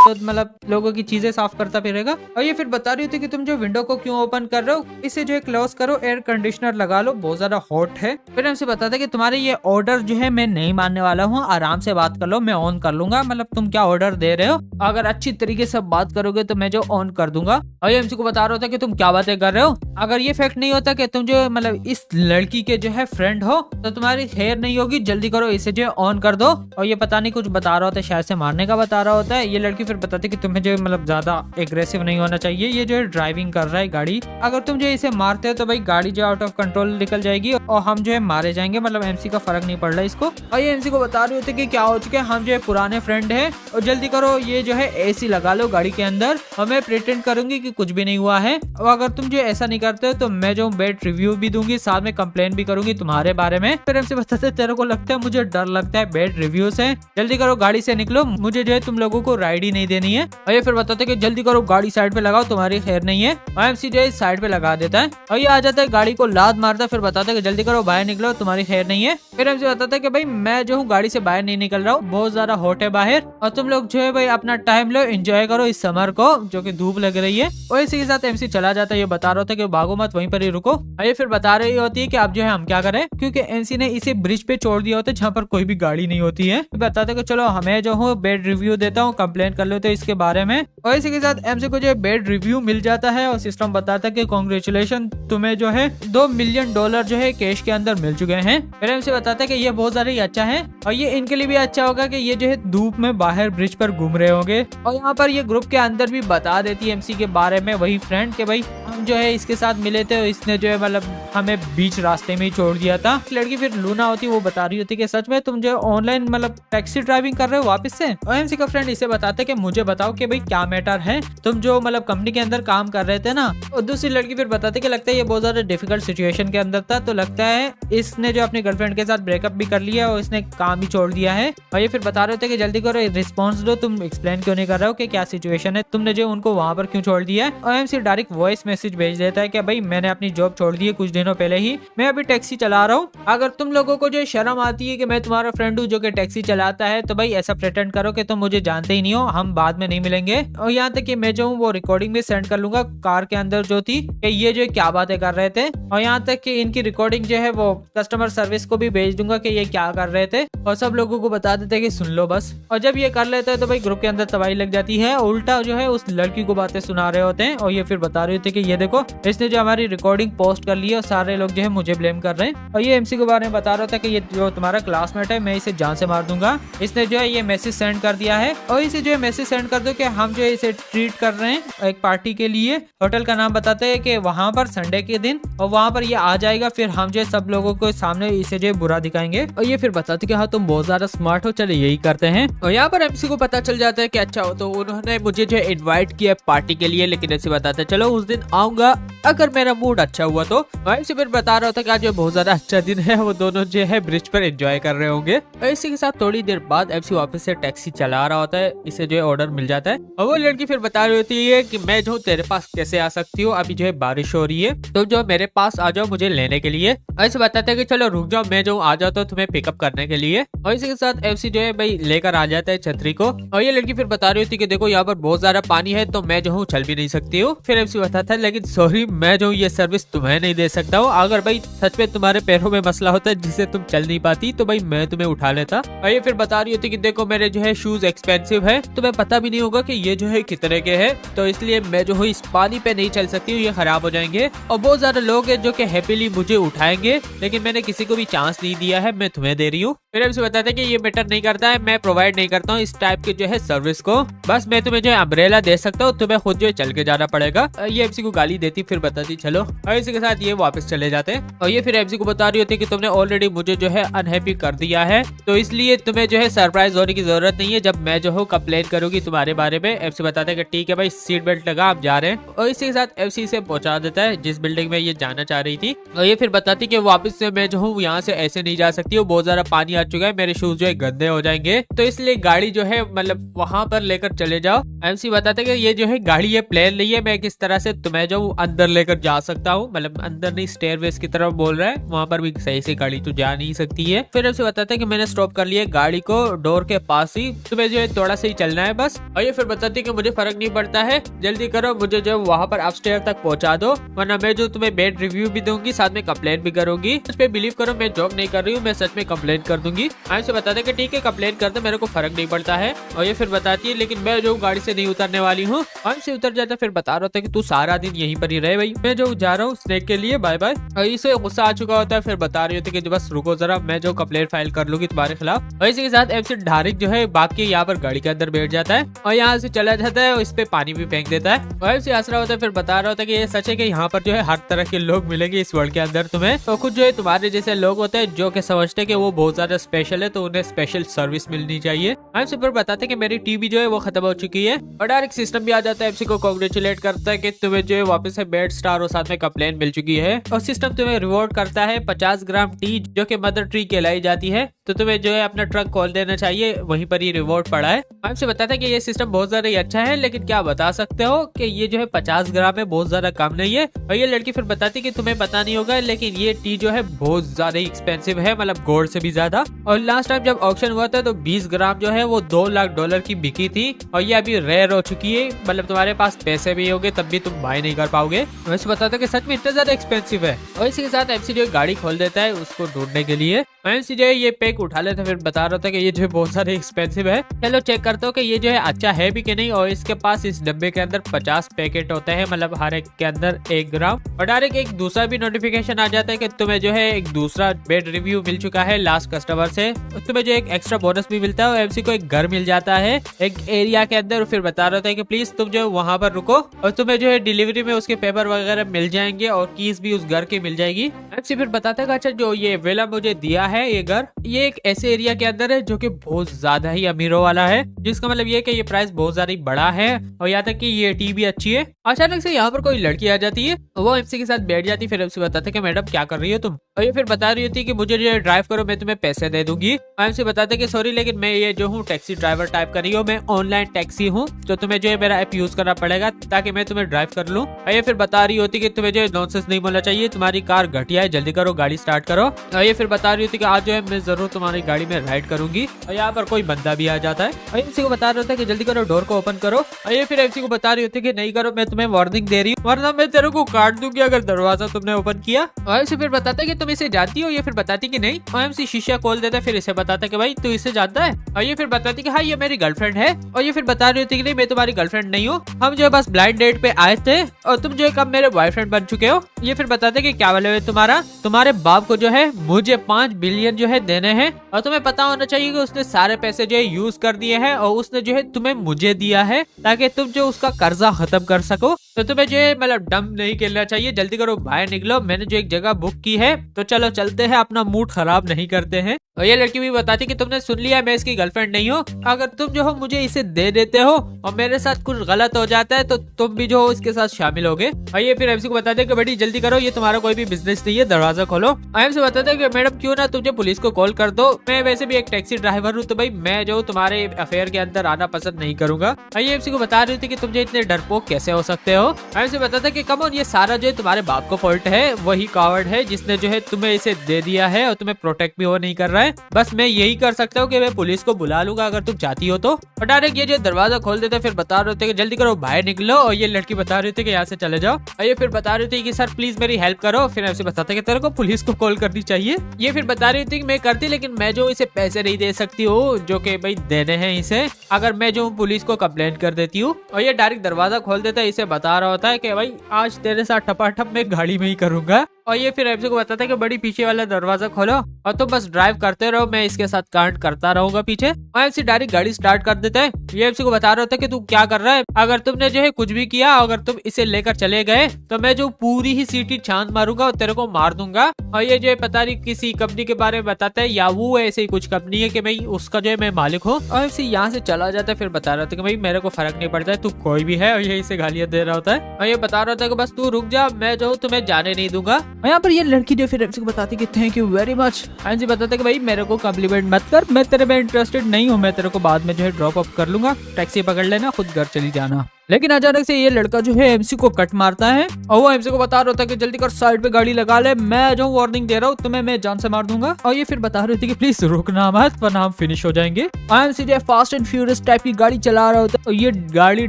तो मतलब लोगों की चीजें साफ करता फिरेगा। और ये फिर बता रही थी कि तुम जो विंडो को क्यों ओपन कर रहे हो, इसे जो है क्लोज करो, एयर कंडीशनर लगा लो, बहुत ज्यादा हॉट है। फिर हमसे बताता कि तुम्हारे ये ऑर्डर जो है मैं नहीं मानने वाला हूँ, आराम से बात कर लो, मैं ऑन कर लूंगा। मतलब तुम क्या ऑर्डर दे रहे हो, अगर अच्छी तरीके से बात करोगे तो मैं जो ऑन कर दूंगा। और ये एमसी को बता रहा था कि तुम क्या बातें कर रहे हो, अगर ये फैक्ट नहीं होता कि तुम जो मतलब इस लड़की के जो है फ्रेंड हो तो तुम्हारी खैर नहीं होगी, जल्दी करो इसे जो ऑन कर दो। और ये पता नहीं कुछ बता रहा होता है, शायद से मारने का बता रहा होता है। ये लड़की फिर बताती कि तुम्हें जो मतलब ज्यादा एग्रेसिव नहीं होना चाहिए, ये जो है ड्राइविंग कर रहा है गाड़ी, अगर तुम जो इसे मारते हो तो भाई गाड़ी जो आउट ऑफ कंट्रोल निकल जाएगी और हम जो है मारे जाएंगे। मतलब एमसी का फर्क नहीं पड़ रहा है इसको। और ये एमसी को बता रहे होते कि क्या हो चुके हैं, हम जो है पुराने फ्रेंड है और जल्दी करो ये जो है एसी लगा लो गाड़ी के अंदर, और मैं प्रिटेंड करूंगी कि कुछ भी नहीं हुआ है। और अगर तुम जो ऐसा नहीं करते हो तो मैं जो बैड रिव्यू भी दूंगी, साथ में कंप्लेन भी करूंगी तुम्हारे बारे में। फिर हमसे बताते तेरे को लगता है मुझे डर लगता है बैड रिव्यू से, जल्दी करो गाड़ी से निकलो, मुझे जो है तुम लोगों को राइड ही नहीं देनी है। और ये फिर बताते कि जल्दी करो गाड़ी साइड पे लगाओ, तुम्हारी खैर नहीं है। और एमसी जो है साइड पे लगा देता है और ये आ जाता है, गाड़ी को लात मारता है, फिर बताता है कि जल्दी करो बाहर निकलो, तुम्हारी खैर नहीं है। फिर एमसी बताता है कि भाई मैं जो हूँ गाड़ी से बाहर नहीं निकल रहा हूँ, बहुत ज्यादा हॉट है बाहर, और तुम लोग जो है भाई अपना टाइम लो, एंजॉय करो इस समर को जो कि धूप लग रही है। और इसी के साथ एमसी चला जाता है, ये बता रहा होता है कि भागो मत, वहीं पर ही रुको। और ये फिर बता रही होती है कि अब जो है हम क्या करें, क्योंकि एमसी ने इसे ब्रिज पे छोड़ दिया होता है जहाँ पर कोई भी गाड़ी नहीं होती है। बताते कि चलो हमें जो हूँ बेड रिव्यू देता हूँ, कंप्लेन कर लेते इसके बारे में। और इसी के साथ एमसी को जो बेड रिव्यू मिल जाता है और सिस्टम बताता है कि कांग्रेचुलेशन, तुम्हें जो है $2 मिलियन जो है कैश के अंदर मिल चुके हैं। फिर एमसी बताता है कि ये बहुत ज्यादा ही अच्छा है और ये इनके लिए भी अच्छा होगा कि ये जो है धूप में बाहर ब्रिज पर घूम रहे होंगे। और यहाँ पर ये ग्रुप के अंदर भी बता देती है एमसी के बारे में वही फ्रेंड के भाई हम जो है इसके साथ मिले थे और इसने जो है मतलब हमें बीच रास्ते में ही छोड़ दिया था। लड़की फिर लूना होती वो बता रही होती कि सच में तुम जो ऑनलाइन मतलब टैक्सी ड्राइविंग कर रहे हो वापस से। और एमसी का फ्रेंड इसे बताते कि मुझे बताओ कि भाई क्या मैटर है, तुम जो मतलब कंपनी के अंदर काम कर रहे थे ना। और दूसरी लड़की फिर बताते कि लगता है ये बहुत ज्यादा डिफिकल्ट सिचुएशन के अंदर था, तो लगता है इसने जो अपनी गर्लफ्रेंड के साथ ब्रेकअप भी कर लिया और इसने काम भी छोड़ दिया है। और ये फिर बता रहे थे कि जल्दी करो रिस्पॉन्स दो, तुम एक्सप्लेन क्यों नहीं कर रहे हो कि क्या सिचुएशन है, तुमने जो उनको वहां पर क्यों छोड़ दिया है। और एमसी डायरेक्ट वॉइस मैसेज भेज देता है कि भाई मैंने अपनी जॉब छोड़ दी है कुछ दिनों पहले ही, मैं अभी टैक्सी चला रहा हूँ, अगर तुम लोगों को जो शर्म आती है कि मैं तुम्हारा फ्रेंड हूँ जो कि टैक्सी चलाता है तो भाई ऐसा प्रिटेंड करो कि तुम मुझे जानते ही नहीं हो, हम बाद में नहीं मिलेंगे। और यहाँ तक कि मैं जो हूँ वो रिकॉर्डिंग भी सेंड कर लूंगा कार के अंदर जो थी कि ये जो क्या बातें कर रहे थे। और यहाँ तक कि इनकी रिकॉर्डिंग जो है वो कस्टमर सर्विस को भी भेज दूंगा कि ये क्या कर रहे थे और सब लोगों को बता देते कि सुन लो बस। और जब ये कर लेते हैं तो भाई ग्रुप के अंदर तबाही लग जाती है, उल्टा जो है उस लड़की को बातें सुना रहे होते हैं। और ये फिर बता रहे थे कि ये देखो इसने जो हमारी रिकॉर्डिंग पोस्ट कर ली है और सारे लोग जो है मुझे ब्लेम कर रहे हैं। और ये एमसी के बारे में बता रहा था कि ये जो तुम्हारा क्लासमेट है मैं इसे जान से मार दूंगा, इसने जो है ये मैसेज सेंड कर दिया है। और इसे जो है मैसेज सेंड कर दो कि हम जो है इसे ट्रीट कर रहे हैं एक पार्टी के लिए, होटल का नाम बताते हैं कि वहां पर संडे के दिन, और वहां पर ये आ जाएगा, फिर हम जो है सब लोगों को सामने इसे जो है बुरा दिखाएंगे। और ये फिर बताते कि हाँ तुम बहुत ज्यादा स्मार्ट हो, चलो यही करते हैं। और यहाँ पर एमसी को पता चल जाता है कि अच्छा हो, तो उन्होंने मुझे जो इनवाइट किया पार्टी के लिए, लेकिन ऐसे बताते चलो उस दिन आऊंगा अगर मेरा मूड अच्छा हुआ तो। एमसी फिर बता रहा होता कि आज जो बहुत ज्यादा अच्छा दिन है, वो दोनों जो है ब्रिज पर एंजॉय कर रहे होंगे। और इसी के साथ थोड़ी देर बाद एमसी वापस से टैक्सी चला रहा होता है, इसे जो है ऑर्डर मिल जाता है। और वो लड़की फिर बता रही होती है कि मैं जो तेरे पास कैसे आ सकती हूँ, अभी जो है बारिश हो रही है तो जो मेरे पास आ जाओ मुझे लेने के लिए। ऐसे बताते हैं कि चलो रुक जाओ, मैं जो आ जाता हूँ तुम्हें पिकअप करने के लिए। और इसी के साथ एमसी जो है भाई लेकर आ जाता है छतरी को। और ये लड़की फिर बता रही होती कि देखो यहाँ पर बहुत ज्यादा पानी है तो मैं जो हूँ चल भी नहीं सकती हूँ। फिर एमसी बताता है लेकिन सॉरी मैं जो ये सर्विस तुम्हें नहीं दे सकता हूँ, अगर भाई सच में तुम्हारे पैरों में मसला होता है जिससे तुम चल नहीं पाती तो भाई मैं तुम्हें उठा लेता। और ये फिर बता रही होती कि देखो मेरे जो है शूज एक्सपेंसिव है, तुम्हें पता भी नहीं होगा कि ये जो है कितने के है, तो इसलिए मैं जो हूँ इस पानी पे नहीं चल सकती हूँ, ये खराब हो जाएंगे। और बहुत ज्यादा लोग हैं जो कि हैप्पीली मुझे उठाएंगे, लेकिन मैंने किसी को भी चांस नहीं दिया है, मैं तुम्हें दे रही हूँ। फिर हमसे बताते हैं कि ये मैटर नहीं करता है, मैं प्रोवाइड नहीं करता हूँ इस टाइप के जो है सर्विस को, बस मैं तुम्हें जो है अम्ब्रेला दे सकता हूँ, तुम्हें खुद जो है चल के जाना पड़ेगा। ये एमसी को गाली देती फिर बताती चलो। और इसी के साथ ये वापस चले जाते हैं। और ये फिर एमसी को बता रही होती है कि तुमने ऑलरेडी मुझे जो है अनहैप्पी कर दिया है, तो इसलिए तुम्हें जो है सरप्राइज होने की जरूरत नहीं है जब मैं जो हूँ कंप्लेन करूंगी तुम्हारे बारे में। एमसी बताते हैं कि ठीक है भाई सीट बेल्ट लगा, आप जा रहे हैं। और इसी के साथ एमसी से पहुंचा देता है जिस बिल्डिंग में ये जाना चाह रही थी। और ये फिर बताती कि वापस से मैं जो हूँ यहाँ से ऐसे नहीं जा सकती हूँ, बहुत ज्यादा पानी आ चुका है, मेरे शूज जो है गंदे हो जाएंगे, तो इसलिए गाड़ी जो है मतलब वहां पर लेकर चले जाओ। एमसी बताते कि ये जो है गाड़ी ये प्लेन नहीं है, मैं किस तरह से तुम्हें मैं जो अंदर लेकर जा सकता हूँ, मतलब अंदर नहीं स्टेयरवेस की तरफ बोल रहा है, वहाँ पर भी सही से गाड़ी तो जा नहीं सकती है। फिर उसे बताते हैं कि मैंने स्टॉप कर लिया गाड़ी को डोर के पास ही, तुम्हें जो है थोड़ा सा ही चलना है बस। और ये फिर बताती है कि मुझे फर्क नहीं पड़ता है, जल्दी करो, मुझे जो वहाँ पर अपस्टेयर तक पहुँचा दो, वरना मैं जो तुम्हें बेड रिव्यू भी दूंगी, साथ में कंप्लेन भी करूंगी। उस पर बिलीव करो, मैं जॉब नहीं कर रही हूँ, मैं सच में कंप्लेन कर दूंगी। हमसे बताते कि ठीक है कंप्लेन कर दो, मेरे को फर्क नहीं पड़ता है। और ये फिर बताती है लेकिन मैं जो गाड़ी से नहीं उतरने वाली हूँ। हमसे उतर जाता, फिर बता रहा था कि तू सारा दिन यहीं पर ही रहे भाई, मैं जो जा रहा हूँ स्नैक के लिए, बाय बाय। और इसे गुस्सा आ चुका होता है, फिर बता रही होती है कि बस रुको जरा, मैं जो कंप्लेन फाइल कर लूंगी तुम्हारे खिलाफ। और इसी के साथ एमसी डायरेक्ट जो है बाकी यहाँ पर गाड़ी के अंदर बैठ जाता है और यहाँ से चला जाता है और इस पे पानी भी फेंक देता है। और एमसी हंस रहा होता है, फिर बता रहा होता है कि ये सच है कि यहाँ पर जो है हर तरह के लोग मिलेंगे इस वर्ल्ड के अंदर तुम्हें, तो कुछ जो है तुम्हारे जैसे लोग होते हैं जो कि समझते हैं कि वो बहुत ज्यादा स्पेशल है, तो उन्हें स्पेशल सर्विस मिलनी चाहिए। एमसी पर बताते हैं कि मेरी टीवी जो है वो खत्म हो चुकी है और डायरेक्ट सिस्टम भी आ जाता है, एमसी को कांग्रेचुलेट करता है कि तुम्हें जो है वापस से बेड स्टार और साथ में कंप्लेन मिल चुकी है। और सिस्टम तुम्हें रिवॉर्ड करता है 50 ग्राम टी जो कि मदर ट्री कहलाई जाती है, तो तुम्हें जो है अपना ट्रक खोल देना चाहिए, वहीं पर ही रिवॉर्ड पड़ा है। हमसे बताते हैं कि ये सिस्टम बहुत ज्यादा ही अच्छा है, लेकिन क्या बता सकते हो कि ये जो है 50 ग्राम है, बहुत ज्यादा कम नहीं है। और ये लड़की फिर बताती है कि तुम्हें पता नहीं होगा, लेकिन ये टी जो है बहुत ज्यादा ही एक्सपेंसिव है, मतलब गोल्ड से भी ज्यादा। और लास्ट टाइम जब ऑक्शन हुआ था तो 20 ग्राम जो है वो $2 लाख की बिकी थी और ये अभी रेयर हो चुकी है, मतलब तुम्हारे पास पैसे भी होंगे तब भी तुम बाय नहीं कर पाओगे। वैसे बताता है कि सच में इतना ज्यादा एक्सपेंसिव है। और इसी के साथ एमसी जो गाड़ी खोल देता है उसको ढूंढने के लिए। एमसी जो है ये पैक उठा लेता है, फिर बता रहा था कि ये जो है बहुत सारे एक्सपेंसिव है, चलो चेक करते हो कि ये जो है अच्छा है भी कि नहीं। और इसके पास इस डब्बे के अंदर 50 पैकेट होते हैं, मतलब हर एक के अंदर 1 ग्राम। और डायरेक्ट एक दूसरा भी नोटिफिकेशन आ जाता है कि तुम्हें जो है एक दूसरा बेड रिव्यू मिल चुका है लास्ट कस्टमर से, तुम्हें जो एक एक्स्ट्रा बोनस भी मिलता है और एमसी को एक घर मिल जाता है एक एरिया के अंदर। फिर बता रहा था कि प्लीज तुम जो वहाँ पर रुको और तुम्हें जो है डिलीवरी में उसके पेपर वगैरह मिल जाएंगे और कीज भी उस घर की मिल जाएगी। एमसी फिर बताता है अच्छा जो ये वेला मुझे दिया है ये घर, ये एक ऐसे एरिया के अंदर है जो कि बहुत ज्यादा ही अमीरों वाला है, जिसका मतलब ये कि ये प्राइस बहुत ज्यादा ही बड़ा है और यहाँ तक कि ये टी भी अच्छी है। अचानक से यहाँ पर कोई लड़की आ जाती है, वो एमसी के साथ बैठ जाती है। फिर एमसी बताते कि मैडम क्या कर रही हो तुम, और ये फिर बता रही होती है कि मुझे जो ड्राइव करो, मैं तुम्हें पैसे दे दूंगी। एमसी बताते कि सॉरी लेकिन मैं ये जो हूँ टैक्सी ड्राइवर टाइप कर रही हूँ, मैं ऑनलाइन टैक्सी हूँ, तो तुम्हें जो है मेरा ऐप यूज करना पड़ेगा ताकि मैं तुम्हें ड्राइव कर लूँ। और ये फिर बता रही होती कि तुम्हें जो है नॉनसेंस नहीं बोलना चाहिए, तुम्हारी कार घटिया है, जल्दी करो गाड़ी स्टार्ट करो। और ये फिर बता रही होती कि आज जो है मैं जरूर तुम्हारी गाड़ी में राइड करूंगी। और यहाँ पर कोई बंदा भी आ जाता है और एमसी को बता रहा होता है कि जल्दी करो डोर को ओपन करो। और ये फिर एमसी को बता रही होती है कि नहीं करो, मैं तुम्हें वार्निंग दे रही हूँ वरना मैं तेरे को काट दूंगी अगर दरवाजा तुमने ओपन किया। और एमसी फिर बताता है कि तुम इसे जानती हो, ये फिर बताती कि नहीं। और एमसी शीशा खोल देता है, फिर इसे बताता है कि भाई तू इसे जानता है। और ये फिर बताती कि हाँ ये मेरी गर्लफ्रेंड है। और ये फिर बता रही होती कि नहीं मैं तुम्हारी गर्लफ्रेंड नहीं हूँ, हम जो है बस ब्लाइंड डेट पे आए थे और तुम जो है कब मेरे बॉयफ्रेंड बन चुके हो। ये फिर बताते कि क्या वाले तुम्हारे बाप को जो है मुझे 5 बिलियन जो है देने हैं और तुम्हें पता होना चाहिए कि उसने सारे पैसे जो है यूज कर दिए हैं और उसने जो है तुम्हें मुझे दिया है ताकि तुम जो उसका कर्जा खत्म कर सको। तो तुम्हें जो है मतलब डम नहीं खेलना चाहिए, जल्दी करो बाहर निकलो, मैंने जो एक जगह बुक की है तो चलो चलते हैं, अपना मूड खराब नहीं करते हैं। और ये लड़की भी बताती कि तुमने सुन लिया मैं इसकी गर्लफ्रेंड नहीं हूँ, अगर तुम जो हो मुझे इसे दे देते हो और मेरे साथ कुछ गलत हो जाता है तो तुम भी जो हो इसके साथ शामिल होगे। और ये फिर एमसी को बताते हैं कि बेटी जल्दी करो, ये तुम्हारा कोई भी बिजनेस नहीं है, दरवाजा खोलो। एमसी बताते हैं कि मैडम क्यों ना तुझे पुलिस को कॉल कर दो, मैं वैसे भी एक टैक्सी ड्राइवर हूँ तो भाई मैं जो तुम्हारे अफेयर के अंदर आना पसंद नहीं करूंगा। ये एमसी को बता रही थी कि तुम जो इतने डरपोक कैसे हो सकते हो। एमसी बताता है कि कम ऑन ये सारा जो है तुम्हारे बाप को फॉल्ट है, वही कावर्ड है जिसने जो है तुम्हें इसे दे दिया है और तुम्हें प्रोटेक्ट भी वो नहीं कर रहा है, बस मैं यही कर सकता हूँ कि मैं पुलिस को बुला लूंगा अगर तुम चाहती हो तो। और डायरेक्ट ये जो दरवाजा खोल देते फिर बता रहे थे कि जल्दी करो बाहर निकलो। और ये लड़की बता रही थी कि यहाँ से चले जाओ। और ये फिर बता रही थी कि सर प्लीज मेरी हेल्प करो। फिर ऐसे बताते कि तेरे को पुलिस को कॉल करनी चाहिए। ये फिर बता रही थी कि मैं करती लेकिन मैं जो इसे पैसे नहीं दे सकती हूँ जो कि भाई देने हैं इसे, अगर मैं जो पुलिस को कंप्लेंट कर देती हूँ। और ये डायरेक्ट दरवाजा खोल देता है, इसे बता रहा होता है कि भाई आज तेरे साथ ठपाठप मैं गाड़ी में ही करूंगा। और ये फिर एमसी को बताता है कि बड़ी पीछे वाला दरवाजा खोलो और तुम बस ड्राइव करते रहो, मैं इसके साथ कांड करता रहूंगा पीछे। और एमसी डायरेक्ट गाड़ी स्टार्ट कर देता है। ये एमसी को बता रहा होता है कि तू क्या कर रहा है, अगर तुमने जो है कुछ भी किया, अगर तुम इसे लेकर चले गए तो मैं जो पूरी ही सीटी छान मारूंगा और तेरे को मार दूंगा। और ये जो है पता नहीं किसी कंपनी के बारे में बताता है या वो ऐसे ही कुछ कंपनी है कि भाई उसका जो है मैं मालिक हूँ। और एमसी यहाँ से चला जाता है। फिर बता रहा था कि भाई मेरे को फर्क नहीं पड़ता है, तू कोई भी है। और यही से गालियां दे रहा होता है। और ये बता रहा था कि बस तू रुक जा, मैं जो तुम्हें जाने नहीं दूंगा। और यहाँ पर ये लड़की जो फिर एमसी को बताती कि thank you very much. MC बताता कि भाई मेरे को कॉम्प्लीमेंट मत कर, मैं तेरे में इंटरेस्टेड नहीं हूँ, मैं तेरे को बाद में जो है ड्रॉप अप कर लूंगा, टैक्सी पकड़ लेना, खुद घर चली जाना। लेकिन अचानक से ये लड़का जो है एमसी को कट मारता है और वो एमसी को बता रहा होता है कि जल्दी कर साइड पे गाड़ी लगा ले, मैं जो वार्निंग दे रहा हूँ तुम्हें, मैं जान से मार दूंगा। और ये फिर बता रहे थे कि प्लीज रुकना मत वरना हम फिनिश हो जाएंगे। एमसी जो फास्ट एंड फ्यूरियस टाइप की गाड़ी चला रहा होता है और ये गाड़ी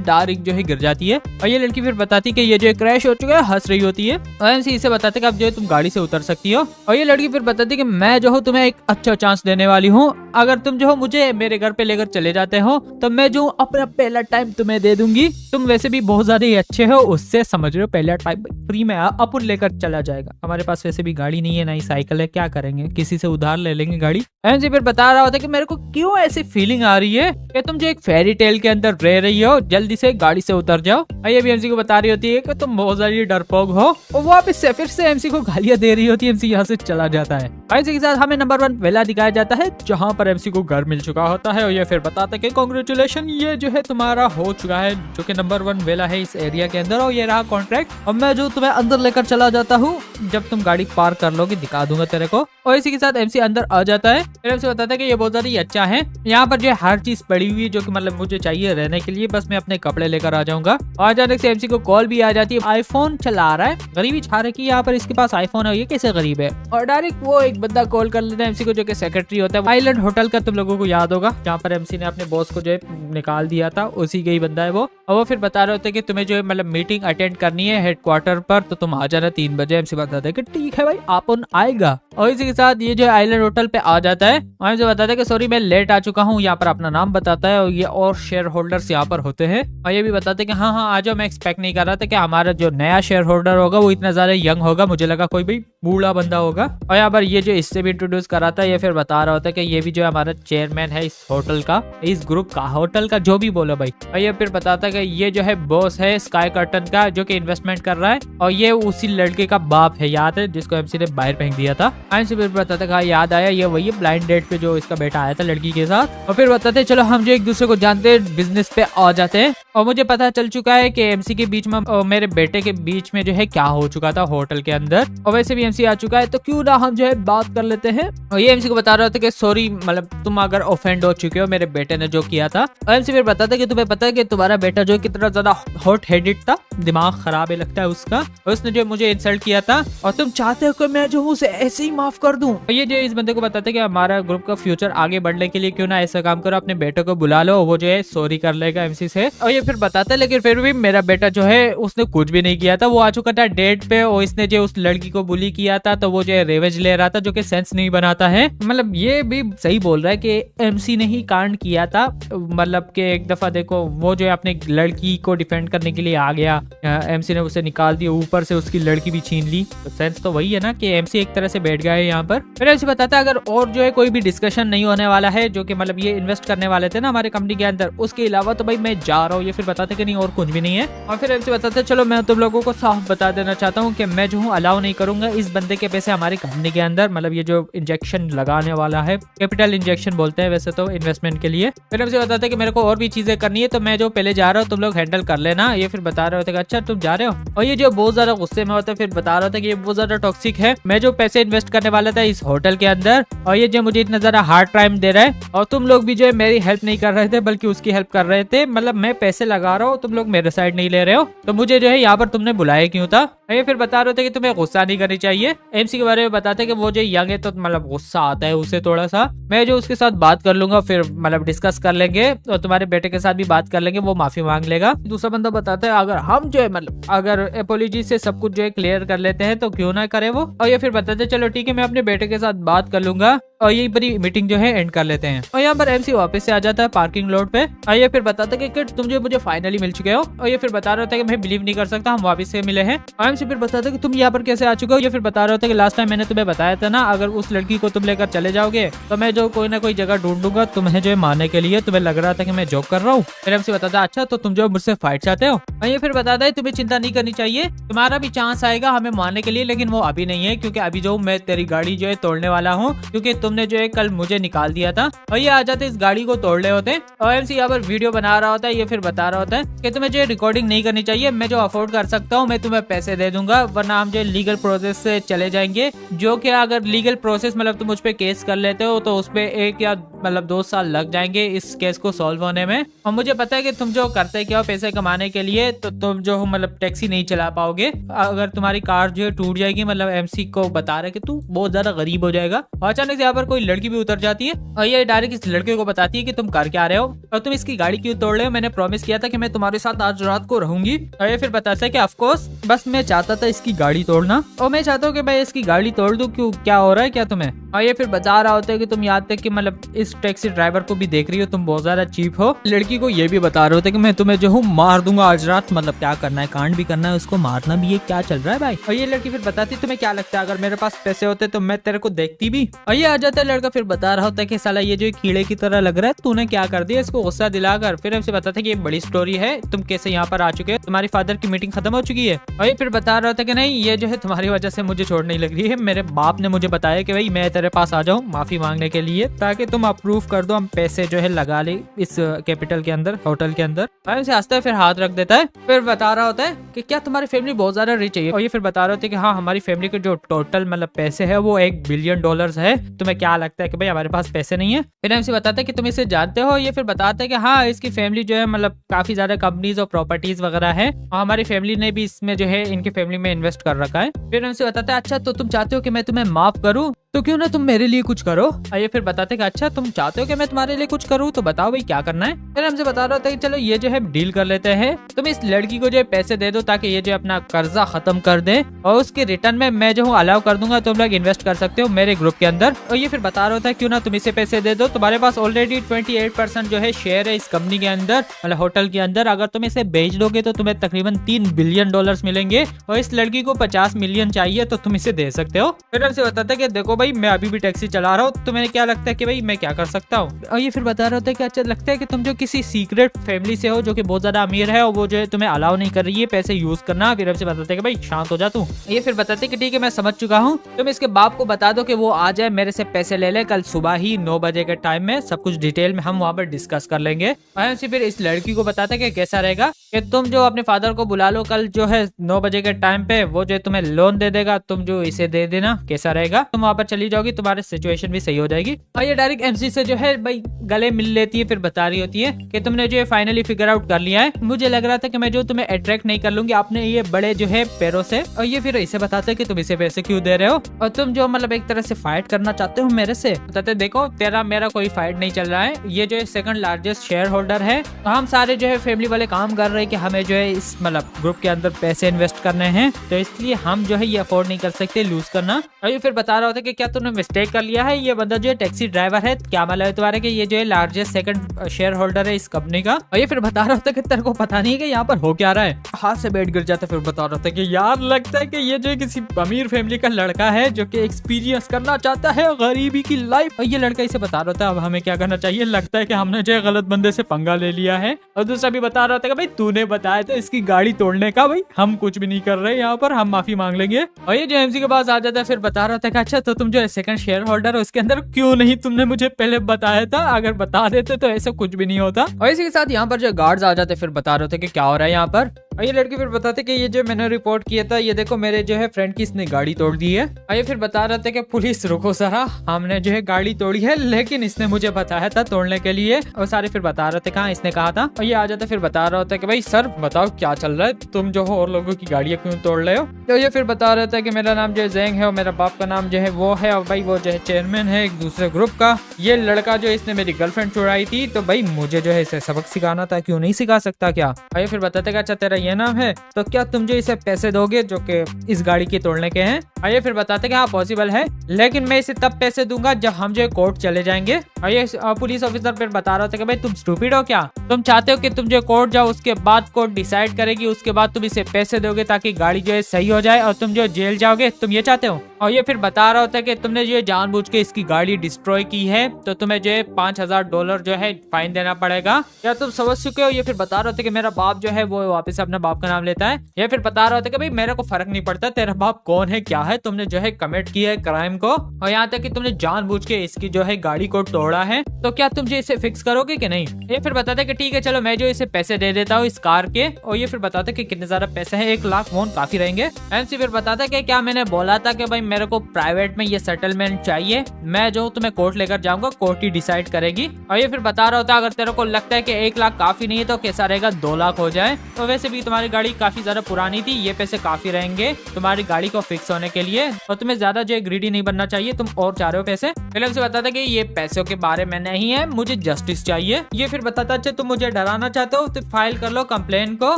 डायरेक्ट जो है गिर जाती है और ये लड़की फिर बताती है कि ये जो क्रैश हो चुका है, हंस रही होती है। और एमसी इसे बताते कि अब जो है तुम गाड़ी से उतर सकती हो और ये लड़की फिर बताती है कि मैं जो हूँ तुम्हें एक अच्छा चांस देने वाली हूँ, अगर तुम जो हो मुझे मेरे घर पे लेकर चले जाते हो तो मैं जो अपना पहला टाइम तुम्हें दे दूंगी। तुम वैसे भी बहुत ज्यादा ही अच्छे हो, उससे समझ रहे हो पहला टाइम फ्री में अपन लेकर चला जाएगा। हमारे पास वैसे भी गाड़ी नहीं है, ना ही साइकिल है, क्या करेंगे, किसी से उधार ले लेंगे गाड़ी। एमसी फिर बता रहा होता है कि मेरे को क्यों ऐसी फीलिंग आ रही है कि तुम जो एक फेरी टेल के अंदर रह रही हो, जल्दी से गाड़ी से उतर जाओ। ये भी एमसी को बता रही होती है कि तुम बहुत ज्यादा डरपोक हो और वापस से फिर से एमसी को गालियां दे रही होती है। एमसी यहाँ से चला जाता है। इसी के साथ हमें नंबर 1 वेला दिखाया जाता है जहाँ पर एमसी को घर मिल चुका होता है और ये फिर बताता है कि कांग्रेचुलेशन, ये जो है तुम्हारा हो चुका है, जो कि नंबर 1 वेला है इस एरिया के अंदर और ये रहा कॉन्ट्रैक्ट और मैं जो तुम्हें अंदर लेकर चला जाता हूँ, जब तुम गाड़ी पार कर लोगे दिखा दूंगा तेरे को। और इसी के साथ एमसी अंदर आ जाता है। फिर एमसी बताता है कि ये बहुत ज्यादा ही अच्छा है, यहाँ पर जो है हर चीज पड़ी हुई है जो कि मतलब मुझे चाहिए रहने के लिए, बस मैं अपने कपड़े लेकर आ जाऊंगा। और अचानक से एमसी को कॉल भी आ जाती है, आईफोन चला रहा है, गरीबी छा रखी है यहाँ पर, इसके पास आईफोन है, ये कैसे गरीब है। और डायरेक्ट वो एक बंदा कॉल कर लेता है एमसी को जो कि सेक्रेटरी होता है आइलैंड होटल का, तुम लोगों को याद होगा जहाँ पर एमसी ने अपने बॉस को जो है निकाल दिया था, उसी का ही बंदा है वो। और वो फिर बता रहे होते हैं कि तुम्हें जो है मतलब मीटिंग अटेंड करनी है हेडक्वार्टर पर, तो तुम आ जाना 3 बजे। एमसी बताता है कि ठीक है भाई आपन आएगा। और इसी के साथ ये जो आइलैंड होटल पे आ जाता है और एमसी बताता है कि सॉरी मैं लेट आ चुका हूँ, यहाँ पर अपना नाम बताता है और ये और शेयर होल्डर्स यहाँ पर होते हैं और ये भी बताते हैं कि हाँ हाँ आ जाओ, मैं एक्सपेक्ट नहीं कर रहा था कि हमारा जो नया शेयर होल्डर होगा वो इतना ज्यादा यंग होगा, मुझे लगा कोई भी बूढ़ा बंदा होगा। और यहाँ पर ये जो इससे भी इंट्रोड्यूस कराता है, ये फिर बता रहा होता है कि ये भी जो है हमारा चेयरमैन है इस होटल का, इस ग्रुप का, होटल का, जो भी बोलो भाई। और ये फिर बताता है कि ये जो है बॉस है स्काई कर्टन का, जो कि इन्वेस्टमेंट कर रहा है और ये उसी लड़के का बाप है, याद है, जिसको एमसी ने बाहर फेंक दिया था। एमसी फिर बताता है याद आया, ये वही ब्लाइंड डेट पे जो इसका बेटा आया था लड़की के साथ। और फिर बताते चलो हम जो एक दूसरे को जानते हैं बिजनेस पे आ जाते हैं। और मुझे पता चल चुका है कि एमसी के बीच में और मेरे बेटे के बीच में जो है क्या हो चुका था होटल के अंदर, और वैसे भी एमसी आ चुका है तो क्यों ना हम जो है बात कर लेते हैं। और ये एमसी को बता रहा था कि सॉरी मतलब तुम अगर ऑफेंड हो चुके हो मेरे बेटे ने जो किया था। और एमसी फिर बताता है कि तुम्हें पता है कि तुम्हारा बेटा जो कितना ज्यादा हॉट हेडेड था, दिमाग खराब है लगता है उसका, और उसने जो मुझे इंसल्ट किया था और तुम चाहते हो कि मैं जो हूँ उसे ऐसे ही माफ कर दूं। और ये जो इस बंदे को बताते कि हमारा ग्रुप का फ्यूचर आगे बढ़ने के लिए क्यों ना ऐसा काम करो, अपने बेटे को बुला लो, वो जो है सॉरी कर लेगा एमसी से। और ये फिर बताता है लेकिन फिर भी मेरा बेटा जो है उसने कुछ भी नहीं किया था, वो आ चुका था डेट पे और इसने जो उस लड़की को बुली किया था तो वो जो है रिवेंज ले रहा था, जो कि सेंस नहीं बनाता है। मतलब ये भी सही बोल रहा है कि एमसी ने ही कांड किया था, मतलब कि एक दफा देखो वो जो है अपने लड़की को डिफेंड करने के लिए आ गया, एमसी ने उसे निकाल दिया, ऊपर से उसकी लड़की भी छीन ली, तो सेंस तो वही है ना कि एमसी एक तरह से बैठ गया है यहाँ पर। फिर एमसी बताता है अगर और जो है कोई भी डिस्कशन नहीं होने वाला है, जो कि मतलब ये इन्वेस्ट करने वाले थे ना हमारे कंपनी के अंदर, उसके अलावा तो भाई मैं जा रहा हूँ। ये फिर बताते कि नहीं और कुछ भी नहीं है। और फिर एमसी बताते चलो मैं तुम लोगों को साफ बता देना चाहता हूँ कि मैं जो हूँ अलाउ नहीं करूंगा इस बंदे के पैसे हमारी कंपनी के अंदर, मतलब ये जो इंजेक्शन लगाने वाला है, कैपिटल इंजेक्शन बोलते हैं वैसे तो इन्वेस्टमेंट के लिए। फिर एमसी बताते कि मेरे को और भी चीजें करनी है तो मैं जो पहले जा रहा हूँ तुम लोग हैंडल कर लेना। ये फिर बता रहे होते कि अच्छा तुम जा रहे हो। और ये जो बहुत ज्यादा गुस्से में होता है फिर बता रहा था कि ये बहुत ज्यादा टॉक्सिक है, मैं जो पैसे इन्वेस्ट करने वाला था इस होटल के अंदर और ये जो मुझे इतना ज्यादा हार्ड टाइम दे रहा है और तुम लोग भी जो है मेरी हेल्प नहीं कर रहे थे बल्कि उसकी हेल्प कर रहे थे, मतलब मैं पैसे लगा रहा हूँ तुम लोग मेरे साइड नहीं ले रहे हो, तो मुझे जो है यहाँ पर तुमने बुलाया क्यों था। ये फिर बता रहे थे कि तुम्हें गुस्सा नहीं करनी चाहिए। एमसी के बारे में बताते कि वो जो यंग है तो मतलब गुस्सा आता है उसे थोड़ा सा, मैं जो उसके साथ बात कर लूंगा, फिर मतलब डिस्कस कर लेंगे और तुम्हारे बेटे के साथ भी बात कर लेंगे, वो माफी मांग लेगा। दूसरा बंदा बताता है अगर हम जो है मतलब अगर एपोलॉजी से सब कुछ जो है क्लियर कर लेते हैं तो क्यों ना करे वो। और ये फिर बताते चलो ठीक है मैं अपने बेटे के साथ बात कर लूंगा और यही बड़ी मीटिंग जो है एंड कर लेते हैं। और यहाँ पर एमसी वापस से आ जाता है पार्किंग लॉट पे और ये फिर बताता है कि तुम जो मुझे फाइनली मिल चुके हो। और ये फिर बता रहा था कि मैं बिलीव नहीं कर सकता हम वापस से मिले हैं। और एमसी फिर बताता है कि तुम यहाँ पर कैसे आ चुके हो। ये फिर बता रहा था कि लास्ट टाइम मैंने तुम्हें बताया था ना अगर उस लड़की को तुम लेकर चले जाओगे तो मैं जो कोई ना कोई जगह ढूंढूंगा तुम्हें जो है मारने के लिए, तुम्हें लग रहा था कि मैं जॉब कर रहा हूँ। फिर एमसी बताता अच्छा तो तुम जो मुझसे फाइट चाहते हो। और ये फिर बताता है तुम्हें चिंता नहीं करनी चाहिए, तुम्हारा भी चांस आएगा हमें मारने के लिए, लेकिन वो अभी नहीं है क्योंकि अभी जो मैं तेरी गाड़ी जो है तोड़ने वाला हूँ, क्योंकि तुमने जो है कल मुझे निकाल दिया था। और ये आ जाते इस गाड़ी को तोड़ रहे होते। और एमसी यहाँ पर वीडियो बना रहा होता है, ये फिर बता रहा होता है कि तुम्हें जो रिकॉर्डिंग नहीं करनी चाहिए, मैं जो अफोर्ड कर सकता हूँ मैं तुम्हें पैसे दे दूंगा, वरना हम जो लीगल प्रोसेस से चले जाएंगे। जो कि अगर लीगल प्रोसेस मतलब तुम मुझ पे केस कर लेते हो तो उस पे 1 या मतलब 2 साल लग जाएंगे इस केस को सॉल्व होने में। और मुझे पता है कि तुम जो करते क्या हो पैसे कमाने के लिए, तो तुम जो मतलब टैक्सी नहीं चला पाओगे। अगर तुम्हारी कार जो है टूट जाएगी, मतलब एमसी को बता रहे कि तू बहुत ज्यादा गरीब हो जाएगा। और अचानक से यहाँ पर कोई लड़की भी उतर जाती है और ये डायरेक्ट इस लड़के को बताती है कि तुम कर क्या रहे हो और तुम इसकी गाड़ी क्यों तोड़ रहे हो, मैंने प्रॉमिस किया था कि मैं तुम्हारे साथ आज रात को रहूंगी। और ये फिर बताता है कि ऑफ कोर्स बस मैं चाहता था इसकी गाड़ी तोड़ना, और मैं चाहता हूँ कि मैं इसकी गाड़ी तोड़ दूं, क्यों क्या हो रहा है क्या तुम्हें। और ये फिर बता रहा होता है कि तुम याद तक कि मतलब इस टैक्सी ड्राइवर को भी देख रही हो, तुम बहुत ज्यादा चीप हो। लड़की को ये भी बता रहे होते कि मैं तुम्हें जो हूँ मार दूंगा आज रात, मतलब क्या करना है, कांड भी करना है, उसको मारना भी है, क्या चल रहा है भाई। और ये लड़की फिर बताती तुम्हें क्या लगता है अगर मेरे पास पैसे होते तो मैं तेरे को देखती भी। और ये आ जाता है लड़का फिर बता रहा होता है कि साला ये जो कीड़े की तरह लग रहा है, तूने क्या कर दिया इसको गुस्सा दिलाकर। फिर हमसे बताता है कि ये बड़ी स्टोरी है, तुम कैसे यहाँ पर आ चुके हो, तुम्हारी फादर की मीटिंग खत्म हो चुकी है। और ये फिर बता रहा होता है कि नहीं, ये जो है तुम्हारी वजह से मुझे छोड़ नहीं लग रही है, मेरे बाप ने मुझे बताया कि भाई मैं तेरे पास आ जाऊँ माफी मांगने के लिए, ताकि तुम अप्रूव कर दो, हम पैसे जो है लगा ले इस कैपिटल के अंदर, होटल के अंदर। हमसे हंसता है, फिर हाथ रख देता है। फिर बता रहा होता है कि क्या तुम्हारी फैमिली बहुत ज्यादा रिच है। और ये फिर बता रहे होते हैं कि हाँ, हमारी फैमिली के जो टोटल मतलब पैसे है वो $1 बिलियन है। तुम्हें क्या लगता है कि भाई हमारे पास पैसे नहीं है। फिर हमसे बताता है कि तुम इसे जानते हो। ये फिर बताता है कि हाँ, इसकी फैमिली जो है मतलब काफी ज्यादा कंपनीज और प्रॉपर्टीज वगैरह है, और हमारी फैमिली ने भी इसमें जो है इनकी फैमिली में इन्वेस्ट कर रखा है। फिर हमसे बताता है अच्छा तो तुम चाहते हो कि मैं तुम्हें माफ करूँ, तो क्यों ना तुम मेरे लिए कुछ करो। और ये फिर बताते हैं कि अच्छा तुम चाहते हो कि मैं तुम्हारे लिए कुछ करूँ, तो बताओ भाई क्या करना है। फिर हमसे बता रहा होता है कि चलो ये जो है डील कर लेते हैं, तुम इस लड़की को जो है पैसे दे दो ताकि ये जो अपना कर्जा खत्म कर दे, और उसके रिटर्न में मैं जो हूँ अलाउ कर दूंगा, तुम लोग इन्वेस्ट कर सकते हो मेरे ग्रुप के अंदर। और ये फिर बता रहा होता है क्यों ना तुम इसे पैसे दे दो, तुम्हारे पास ऑलरेडी 28% जो है शेयर है इस कंपनी के अंदर, मतलब होटल के अंदर। अगर तुम इसे बेच दोगे तो तुम्हें तकरीबन $3 बिलियन मिलेंगे, और इस लड़की को 50 मिलियन चाहिए तो तुम इसे दे सकते हो। फिर हमसे बताता है कि देखो भाई मैं अभी भी टैक्सी चला रहा हूँ, तुम्हें क्या लगता है कि भाई मैं क्या कर सकता हूँ। और ये फिर बता रहा होता है कि अच्छा लगता है कि तुम जो किसी सीक्रेट फैमिली से हो जो कि बहुत ज्यादा अमीर है, और वो जो है तुम्हें अलाउ नहीं कर रही है पैसे यूज करना। फिर हमसे बताते हैं कि भाई शांत हो जा तू। ये फिर बताते हैं कि ठीक है मैं समझ चुका हूँ, तुम इसके बाप को बता दो कि वो आ जाए मेरे से पैसे ले ले, कल सुबह ही 9 बजे के टाइम में, सब कुछ डिटेल में हम वहाँ पर डिस्कस कर लेंगे। और फिर इस लड़की को बताते हैं कि कैसा रहेगा कि तुम जो अपने फादर को बुला लो कल जो है 9 बजे के टाइम पे, वो जो तुम्हें लोन दे देगा, तुम जो इसे दे देना, कैसा रहेगा। तुम वहाँ पर चली जाओगी, तुम्हारी सिचुएशन भी सही हो जाएगी। और ये डायरेक्ट एमसी से जो है भाई गले मिल लेती है। फिर बता रही होती है कि तुमने जो है फाइनली फिगर आउट कर लिया है, मुझे लग रहा था कि मैं जो तुम्हें अट्रैक्ट नहीं कर लूंगी अपने ये बड़े जो है पैरों से। और ये फिर इसे बताते हैं कि तुम इसे पैसे क्यों दे रहे हो, और तुम जो मतलब एक तरह से फाइट करना चाहते हो मेरे से। बताते देखो तेरा मेरा कोई फाइट नहीं चल रहा है, ये जो है सेकंड लार्जेस्ट शेयर होल्डर है, तो हम सारे जो है फैमिली वाले काम कर रहे हैं कि हमें जो है इस मतलब ग्रुप के अंदर पैसे इन्वेस्ट करने हैं, तो इसलिए हम जो है ये अफोर्ड नहीं कर सकते लूज करना। और ये फिर बता रहा होता है कि क्या तुमने मिस्टेक कर लिया है, ये बंदा जो है टैक्सी ड्राइवर है, क्या मतलब है तुम्हारे कि ये जो है लार्जेस्ट सेकंड शेयर होल्डर है इस कंपनी का। और ये फिर बता रहा होता है कि तेरे को पता नहीं है कि यहाँ पर हो क्या रहा है। हाथ से बैठ गिर जाता है। फिर बता रहा होता है कि यार लगता है कि ये जो किसी अमीर फैमिली का लड़का है जो कि एक्सपीरियंस करना चाहता है गरीबी की लाइफ। और ये लड़का इसे बता रहा था अब हमें क्या करना चाहिए, लगता है कि हमने जो गलत बंदे से पंगा ले लिया है। और दूसरा भी बता रहा था कि भाई तूने बताया था इसकी गाड़ी तोड़ने का, भाई हम कुछ भी नहीं कर रहे यहाँ पर, हम माफी मांग लेंगे। और ये जो एमसी के पास आ जाता है फिर बता रहा था कि अच्छा तो तुम जो सेकंड शेयर होल्डर हो इसके अंदर, क्यों नहीं तुमने मुझे पहले बताया था, अगर बता देते तो ऐसा कुछ भी नहीं होता। और इसी के साथ यहाँ पर जो गार्ड्स आ जाते फिर बता रहे थे कि क्या हो रहा है यहाँ पर। और ये लड़की फिर बताते कि ये जो मैंने रिपोर्ट किया था, ये देखो मेरे जो है फ्रेंड की इसने गाड़ी तोड़ दी है। और ये फिर बता रहे थे कि पुलिस रुको जरा, हमने जो है गाड़ी तोड़ी है लेकिन इसने मुझे बताया था तोड़ने के लिए। और सारे फिर बता रहे थे कहाँ इसने कहा था। और ये आ जाता फिर बता रहा होता कि भाई सर बताओ क्या चल रहा है, तुम जो हो और लोगों की गाड़ियां क्यों तोड़ रहे हो। तो ये फिर बता रहा था कि मेरा नाम जो है ज़ेंग है और मेरा बाप का नाम जो है वो है, और भाई वो जो है चेयरमैन है एक दूसरे ग्रुप का। ये लड़का जो इसने मेरी गर्लफ्रेंड चुराई थी, तो भाई मुझे जो है इसे सबक सिखाना था, क्यों नहीं सिखा सकता क्या। और ये फिर बताते कि अच्छा तेरा ये नाम है, तो क्या तुम जो इसे पैसे दोगे जो कि इस गाड़ी के तोड़ने के हैं। और ये फिर बताते कि हाँ पॉसिबल है, लेकिन मैं इसे तब पैसे दूंगा जब हम जो कोर्ट चले जाएंगे। और ये पुलिस ऑफिसर फिर बता रहा था कि भाई तुम स्टूपिड हो क्या, तुम चाहते हो कि तुम जो कोर्ट जाओ उसके बाद कोर्ट डिसाइड करेगी, उसके बाद तुम इसे पैसे दोगे ताकि गाड़ी जो है सही हो जाए और तुम जो जेल जाओगे, तुम ये चाहते हो। और ये फिर बता रहा होता है कि तुमने जो जानबूझ के इसकी गाड़ी डिस्ट्रॉय की है, तो तुम्हें जो है $5000 जो है फाइन देना पड़ेगा। क्या तुम समझ चुके हो। ये फिर बता रहे होते कि मेरा बाप जो है वो वापस अपना अपने बाप का नाम लेता है, या फिर बता रहा होता है कि भाई मेरे को फर्क नहीं पड़ता तेरा बाप कौन है क्या है, तुमने जो है कमिट किया है क्राइम को, और यहाँ तक कि तुमने जानबूझ के इसकी जो है गाड़ी को तोड़ा है, तो क्या तुम जो इसे फिक्स करोगे कि नहीं। ये फिर बताते कि ठीक है चलो मैं जो इसे पैसे दे देता हूँ इस कार के, और ये फिर बताते कि कितने ज्यादा पैसे हैं, 1 लाख वोन काफी रहेंगे। एमसी फिर बताता है कि क्या मैंने बोला था कि भाई मेरे को प्राइवेट में ये सेटलमेंट चाहिए, मैं जो तुम्हें कोर्ट लेकर जाऊंगा, कोर्ट ही डिसाइड करेगी। और ये फिर बता रहा होता है अगर तेरे को लगता है कि 1 लाख काफी नहीं है तो कैसा रहेगा 2 लाख हो जाए, तो वैसे भी तुम्हारी गाड़ी काफी ज्यादा पुरानी थी, ये पैसे काफी रहेंगे तुम्हारी गाड़ी को फिक्स होने के लिए, और तुम्हें ज्यादा जो ग्रीडी नहीं बनना चाहिए, तुम और चाह रहे हो पैसे। फिल्म से बताता कि ये पैसों के बारे में नहीं है, मुझे जस्टिस चाहिए। ये फिर बताता अच्छा तुम मुझे डराना चाहते हो तो फाइल कर लो कंप्लेन को,